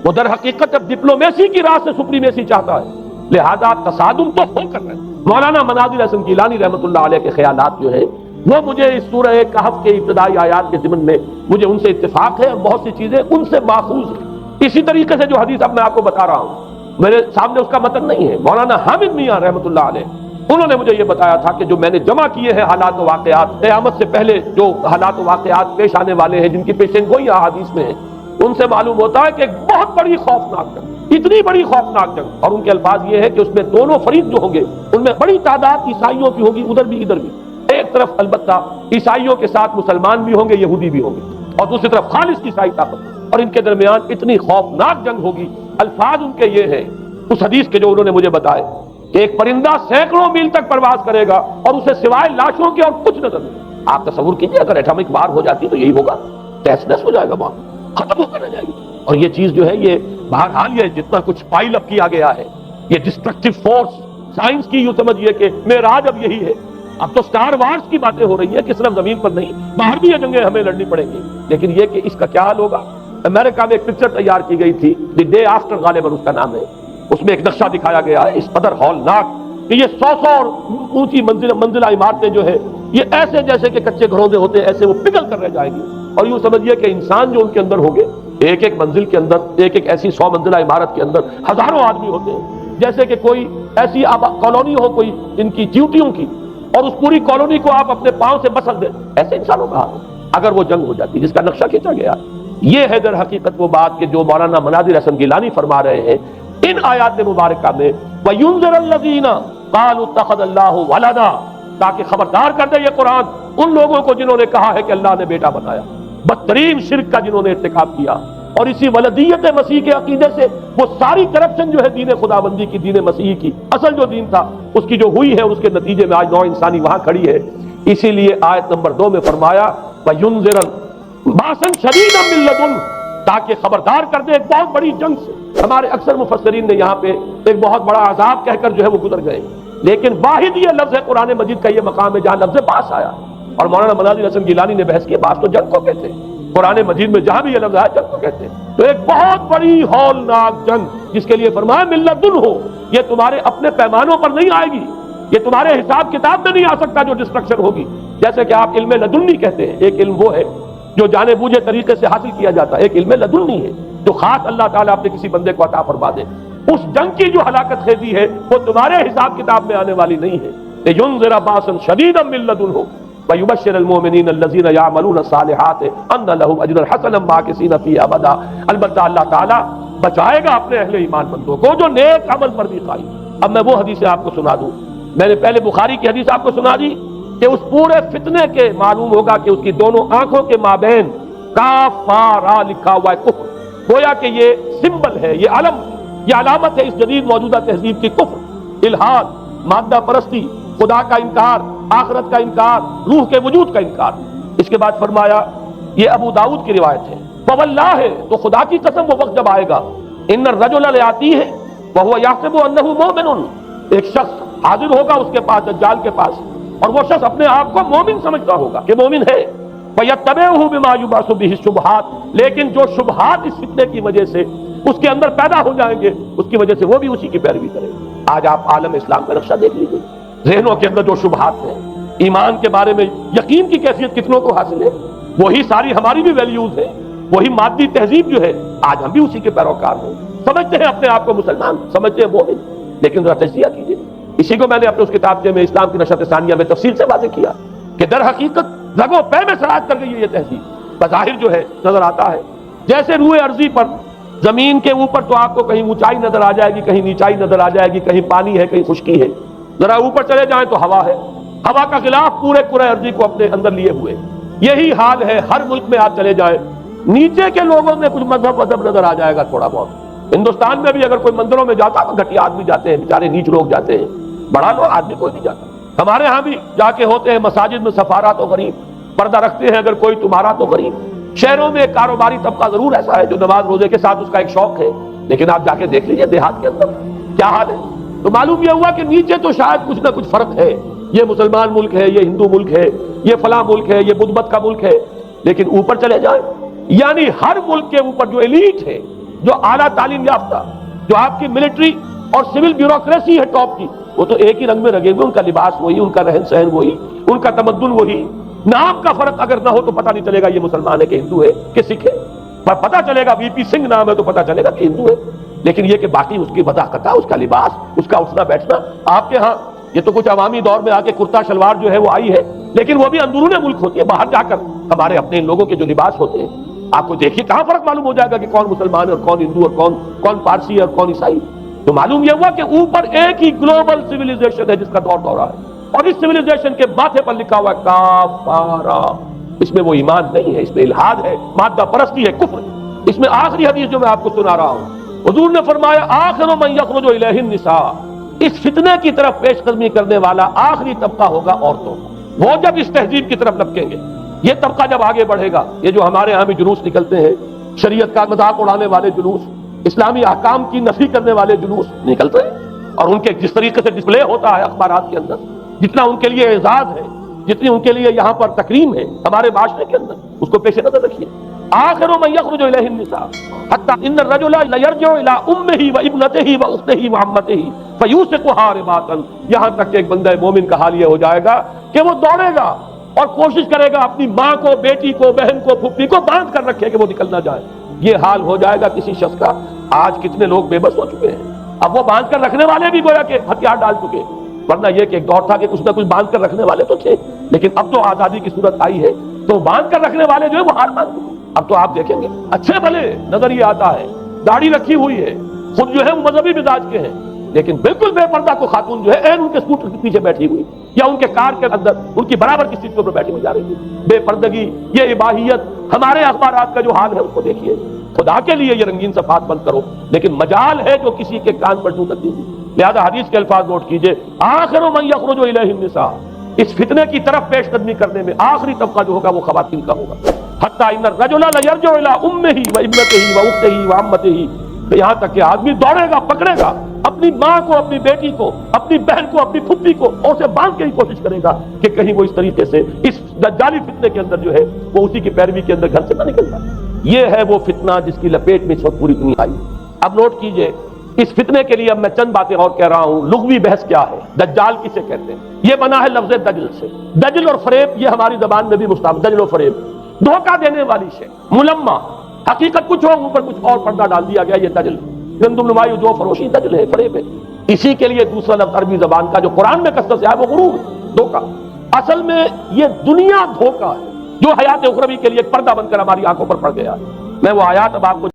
وہ در حقیقت اب ڈپلومیسی کی راہ سے سپریمیسی چاہتا ہے، لہذا تصادم تو ہو کر رہے ہیں۔ مولانا مناظر حسن گیلانی رحمۃ اللہ علیہ کے خیالات جو ہے وہ مجھے اس سورہ کہف کے ابتدائی آیات کے ضمن میں مجھے ان سے اتفاق ہے، اور بہت سی چیزیں ان سے ماخوذ ہیں۔ اسی طریقے سے جو حدیث اب میں آپ کو بتا رہا ہوں، میرے سامنے اس کا متن نہیں ہے، مولانا حامد میاں رحمۃ اللہ علیہ انہوں نے مجھے یہ بتایا تھا کہ جو میں نے جمع کیے ہیں حالات و واقعات، قیامت سے پہلے جو حالات و واقعات پیش آنے والے ہیں جن کی پیشین گوئی احادیث میں ہیں، ان سے معلوم ہوتا ہے کہ ایک بہت بڑی خوفناک جنگ، اتنی بڑی خوفناک جنگ، اور ان کے الفاظ یہ ہے کہ اس میں دونوں فریق جو ہوں گے ان میں بڑی تعداد عیسائیوں کی ہوگی، ادھر بھی ادھر بھی، ایک طرف البتہ عیسائیوں کے ساتھ مسلمان بھی ہوں گے، یہودی بھی ہوں گے، اور دوسری طرف خالص عیسائی طاقت، اور ان کے درمیان اتنی خوفناک جنگ ہوگی۔ الفاظ ان کے یہ ہیں اس حدیث کے جو انہوں نے مجھے بتائے کہ ایک پرندہ سینکڑوں میل تک پرواز کرے گا اور اسے سوائے لاشوں کے اور کچھ نظر نہیں۔ آپ تصور کیجئے اگر ایٹمک وار ہو جاتی تو یہی ہوگا، تہس نہس ہو جائے گا، وہاں ختم ہو کر رہ جائے گی۔ اور یہ چیز جو ہے یہ بہرحال یہ جتنا کچھ پائل اپ کیا گیا ہے، یہ ڈسٹرکٹیو فورس سائنس کی یوں سمجھیے کہ معراج اب یہی ہے۔ اب تو سٹار وارز کی باتیں ہو رہی ہیں کہ صرف زمین پر نہیں، باہر بھی یہ جنگیں ہمیں لڑنی پڑیں گی، لیکن یہ کہ اس کا کیا حال ہوگا۔ امریکہ میں ایک پکچر تیار کی گئی تھی، دی ڈے آفٹر غالباً اس کا نام ہے، اس میں ایک نقشہ دکھایا گیا ہے اس قدر ہولناک کہ یہ 100 اور اونچی منزلہ عمارتیں جو ہے یہ ایسے جیسے کہ کچے گھروندے ہوتے ہیں، ایسے وہ پگھل کر رہ جائیں گی، اور یوں سمجھیے کہ انسان جو ان کے اندر ہوں گے، ایک ایک منزل کے اندر، ایک ایک ایسی 100 منزلہ عمارت کے اندر ہزاروں آدمی ہوتے ہیں، جیسے کہ کوئی ایسی کالونی ہو کوئی ان کی چیونٹیوں کی، اور اس پوری کالونی کو آپ اپنے پاؤں سے بسل دیں، ایسے انسانوں کا حال اگر وہ جنگ ہو جاتی جس کا نقشہ کھینچا گیا۔ یہ ہے در حقیقت وہ بات کہ جو مولانا مناظر حسن گیلانی فرما رہے ہیں ان آیات مبارکہ میں، وَيُنذِرَ الَّذِينَ قَالُوا اتَّخَذَ اللَّهُ وَلَدًا، تاکہ خبردار کر دے یہ قرآن ان لوگوں کو جنہوں نے کہا ہے کہ اللہ نے بیٹا بنایا، بدترین شرک کا جنہوں نے ارتکاب کیا، اور اسی ولدیت مسیح کے عقیدے سے وہ ساری کرپشن جو ہے دین خداوندی کی، دین مسیحی کی اصل جو دین تھا اس کی جو ہوئی ہے، اس کے نتیجے میں آج نوع انسانی وہاں کھڑی ہے۔ اسی لیے آیت نمبر 2 میں فرمایا وَيُنذِرَ بَأْسًا شَدِيدًا مِّن لَّدُنْهُ، تاکہ خبردار کر دے ایک بہت بڑی جنگ سے۔ ہمارے اکثر مفسرین نے یہاں پہ ایک بہت بڑا عذاب کہہ کر جو ہے وہ گزر گئے، لیکن واحد یہ لفظ ہے قرآن مجید کا، یہ مقام ہے جہاں لفظ باس آیا، اور مولانا مناظر حسن گیلانی نے بحث کی باس تو جنگ کو کہتے ہیں، قرآن مجید میں جہاں بھی یہ لفظ آیا جنگ کو کہتے ہیں۔ تو ایک بہت بڑی ہولناک جنگ جس کے لیے فرمایا من لدن ہو، یہ تمہارے اپنے پیمانوں پر نہیں آئے گی، یہ تمہارے حساب کتاب میں نہیں آ سکتا جو ڈسٹرکشن ہوگی۔ جیسے کہ آپ علم لدنی کہتے ہیں، ایک علم وہ ہے جو جانے بوجھے طریقے سے حاصل کیا جاتا ہے، ایک علم لدنی ہے جو خاص اللہ تعالیٰ اپنے کسی بندے کو عطا فرما دے۔ اس جنگ کی جو ہلاکت خیزی ہے وہ تمہارے حساب کتاب میں آنے والی نہیں ہے۔ لِيُنذِرَ بَأْسًا شَدِيدًا مِّن لَّدُنْهُ وَيُبَشِّرَ الْمُؤْمِنِينَ الَّذِينَ يَعْمَلُونَ الصَّالِحَاتِ أَنَّ لَهُمْ أَجْرًا حَسَنًا مَّاكِثِينَ فِيهِ أَبَدًا۔ البتہ اللہ تعالیٰ بچائے گا اپنے اہل ایمان بندوں کو جو نیک عمل پر بھی قائم۔ اب میں وہ حدیثیں آپ کو سنا دوں، میں نے پہلے بخاری کی حدیث آپ کو سنا دی کہ اس پورے فتنے کے معلوم ہوگا کہ اس کی دونوں آنکھوں کے مابین کافارا لکھا ہوا ہے کفر، گویا کہ یہ سمبل ہے، یہ علم، یہ علامت ہے اس جدید موجودہ تہذیب کی، کفر، الحاد، مادہ پرستی، خدا کا انکار، آخرت کا انکار، روح کے وجود کا انکار۔ اس کے بعد فرمایا، یہ ابو داؤد کی روایت ہے، فواللہ ہے تو خدا کی قسم وہ وقت جب آئے گا، ان الرجل لیاتی ہے وہو یحسب انہ مومن، ایک شخص حاضر ہوگا اس کے پاس، دجال کے پاس، اور وہ شخص اپنے آپ کو مومن سمجھتا ہوگا کہ مومن ہے، فَيَتَّبِعُهُ بِمَا يُبْعَثُ بِهِ الشُّبْهَاتِ، لیکن جو شبہات اس فتنے کی وجہ سے اس کے اندر پیدا ہو جائیں گے اس کی وجہ سے وہ بھی اسی کی پیروی کرے گا۔ آج آپ عالم اسلام کا نقشہ دیکھ لیجیے، ذہنوں کے اندر جو شبہات ہیں، ایمان کے بارے میں یقین کی کیفیت کتنوں کو حاصل ہے، وہی ساری ہماری بھی ویلیوز ہیں، وہی مادی تہذیب جو ہے، آج ہم بھی اسی کے پیروکار ہیں، سمجھتے ہیں اپنے آپ کو مسلمان، سمجھتے ہیں مومن، لیکن ذرا تجزیہ کیجیے۔ اسی کو میں نے اپنے اس کتاب میں اسلام کی نشرت ثانیہ میں تفصیل سے واضح کیا کہ در حقیقت رگ و پے میں سرایت کر گئی ہے یہ تہذیب۔ بظاہر جو ہے نظر آتا ہے جیسے روئے ارضی پر، زمین کے اوپر تو آپ کو کہیں اونچائی نظر آ جائے گی، کہیں نیچائی نظر آ جائے گی، کہیں پانی ہے، کہیں خشکی ہے، ذرا اوپر چلے جائیں تو ہوا ہے، ہوا کا غلاف پورے کرۂ ارضی کو اپنے اندر لیے ہوئے۔ یہی حال ہے ہر ملک میں آپ چلے جائیں، نیچے کے لوگوں میں کچھ مذہب نظر آ جائے گا تھوڑا بہت۔ ہندوستان میں بھی اگر کوئی مندروں میں جاتا تو گھٹیا آدمی جاتے ہیں، بیچارے نیچ لوگ جاتے ہیں، بڑا لوگ آدمی کوئی نہیں جاتا۔ ہمارے ہاں بھی جا کے ہوتے ہیں مساجد میں سفارا تو غریب، پردہ رکھتے ہیں اگر کوئی تمہارا تو غریب۔ شہروں میں ایک کاروباری طبقہ ضرور ایسا ہے جو نماز روزے کے ساتھ اس کا ایک شوق ہے، لیکن آپ جا کے دیکھ لیجیے دیہات کے اندر کیا حال ہے۔ تو معلوم یہ ہوا کہ نیچے تو شاید کچھ نہ کچھ فرق ہے، یہ مسلمان ملک ہے، یہ ہندو ملک ہے، یہ فلاں ملک ہے، یہ بدھ مت کا ملک ہے، لیکن اوپر چلے جائیں یعنی ہر ملک کے اوپر جو ایلیٹ ہے، جو اعلیٰ تعلیم یافتہ، جو آپ کی ملٹری اور سول بیوروکریسی ہے ٹاپ کی، وہ تو ایک ہی رنگ میں رنگے ہوئے، ان کا لباس وہی، ان کا رہن سہن وہی، ان کا تمدن وہی، نام کا فرق اگر نہ ہو تو پتہ نہیں چلے گا یہ مسلمان ہے کہ ہندو ہے کہ سکھ ہے، پر پتہ چلے گا وی پی سنگھ نام ہے تو پتہ چلے گا کہ ہندو ہے، لیکن یہ کہ باقی اس کی وضاحت، اس کا لباس، اس کا اٹھنا بیٹھنا، آپ کے ہاں یہ تو کچھ عوامی دور میں آ کے کرتا شلوار جو ہے وہ آئی ہے، لیکن وہ بھی اندرون ملک ہوتی ہے، باہر جا کر ہمارے اپنے ان لوگوں کے جو لباس ہوتے ہیں آپ کو دیکھیے کہاں فرق معلوم ہو جائے گا کہ کون مسلمان ہے اور کون ہندو اور کون پارسی ہے اور کون عیسائی۔ تو معلوم یہ ہوا کہ اوپر ایک ہی گلوبل سویلائزیشن ہے جس کا دور دورہ ہے، اور اس سویلائزیشن کے ماتھے پر لکھا ہوا ہے کافارا، اس میں وہ ایمان نہیں ہے، اس میں الحاد ہے، مادہ پرستی ہے، کفر ہے۔ اس میں آخری حدیث جو میں آپ کو سنا رہا ہوں، حضور نے فرمایا آخر من یخرج الیہ النساء، اس فتنے کی طرف پیش قدمی کرنے والا آخری طبقہ ہوگا عورتوں، وہ جب اس تہذیب کی طرف لپکیں گے، یہ طبقہ جب آگے بڑھے گا، یہ جو ہمارے ہاں بھی جلوس نکلتے ہیں، شریعت کا مذاق اڑانے والے جلوس، اسلامی احکام کی نفی کرنے والے جلوس نکلتے ہیں، اور ان کے جس طریقے سے ڈسپلے ہوتا ہے اخبارات کے اندر، جتنا ان کے لیے اعزاز ہے، جتنی ان کے لیے یہاں پر تکریم ہے ہمارے معاشرے کے اندر، اس کو پیش نظر رکھیے۔ آخر من یخرج الیہ النساء حتی ان الرجل لیرجع الی امہ وابنتہ واختہ وعمتہ فیوثقها رباطا، یہاں تک کہ ایک بندہ مومن کا حال یہ ہو جائے گا کہ وہ دوڑے گا اور کوشش کرے گا اپنی ماں کو، بیٹی کو، بہن کو، پھوپھی کو باندھ کر رکھے کہ وہ نکل نہ جائے۔ یہ حال ہو جائے گا کسی شخص کا۔ آج کتنے لوگ بے بس ہو چکے ہیں، اب وہ باندھ کر رکھنے والے بھی گویا کہ ہتھیار ڈال چکے، ورنہ یہ کہ ایک دور تھا کہ کچھ نہ کچھ باندھ کر رکھنے والے تو تھے، لیکن اب تو آزادی کی صورت آئی ہے تو باندھ کر رکھنے والے جو ہے وہ ہار مان چکے۔ اب تو آپ دیکھیں گے اچھے بھلے نظر یہ آتا ہے، داڑھی رکھی ہوئی ہے، خود جو ہے وہ مذہبی مزاج کے ہیں، لیکن بالکل بے پردہ کو خاتون جو ہے این ان کے اسکوٹر کے پیچھے بیٹھی ہوئی یا ان کے کار کے اندر ان کی برابر کی سیٹ کے اوپر بیٹھی ہوئی جا رہی ہے۔ بے پردگی، یہ اباحیت، ہمارے اخبارات کا جو حال ہے اس کو دیکھیے، خدا کے لیے یہ رنگین صفحات بند کرو، لیکن مجال ہے جو کسی کے کان پر چھو سکتی ہے۔ لہذا حدیث کے الفاظ نوٹ کیجئے، آخر من یخرج الیہ النساء، اس فتنے کی طرف پیش قدمی کرنے میں آخری طبقہ جو ہوگا وہ خواتین کا ہوگا۔ حتی ان الرجل لیرجع الی امہ وابنتہ واختہ وعمتہ، یہاں تک کہ آدمی دوڑے گا، پکڑے گا اپنی ماں کو، اپنی بیٹی کو، اپنی بہن کو، اپنی پھپھی کو، اور اسے باندھ کے ہی کوشش کرے گا کہ کہیں وہ اس طریقے سے اس دجالی فتنے کے اندر جو ہے وہ اسی کی پیروی کے اندر گھر سے نہ نکل جائے۔ یہ ہے وہ فتنہ جس کی لپیٹ میں اس وقت پوری دنیا آئی۔ اب نوٹ کیجئے، اس فتنے کے لیے اب میں چند باتیں اور کہہ رہا ہوں۔ لغوی بحث کیا ہے؟ دجال کسے کہتے ہیں؟ یہ بنا ہے لفظ دجل سے۔ دجل اور فریب یہ ہماری زبان میں بھی مستعمل، دجل و فریب، دھوکہ دینے والی شے، ملمہ، حقیقت کچھ ہو اوپر کچھ اور پردہ ڈال دیا گیا، یہ دجل، گندم نمائی جو فروشی، دجل ہے، فریب ہے۔ اسی کے لیے دوسرا لفظ عربی زبان کا جو قرآن میں کثرت سے ہے وہ غرور، دھوکہ۔ اصل میں یہ دنیا دھوکہ ہے جو حیات اخروی کے لیے ایک پردہ بن کر ہماری آنکھوں پر پڑ گیا ہے۔ میں وہ آیات اب آپ کو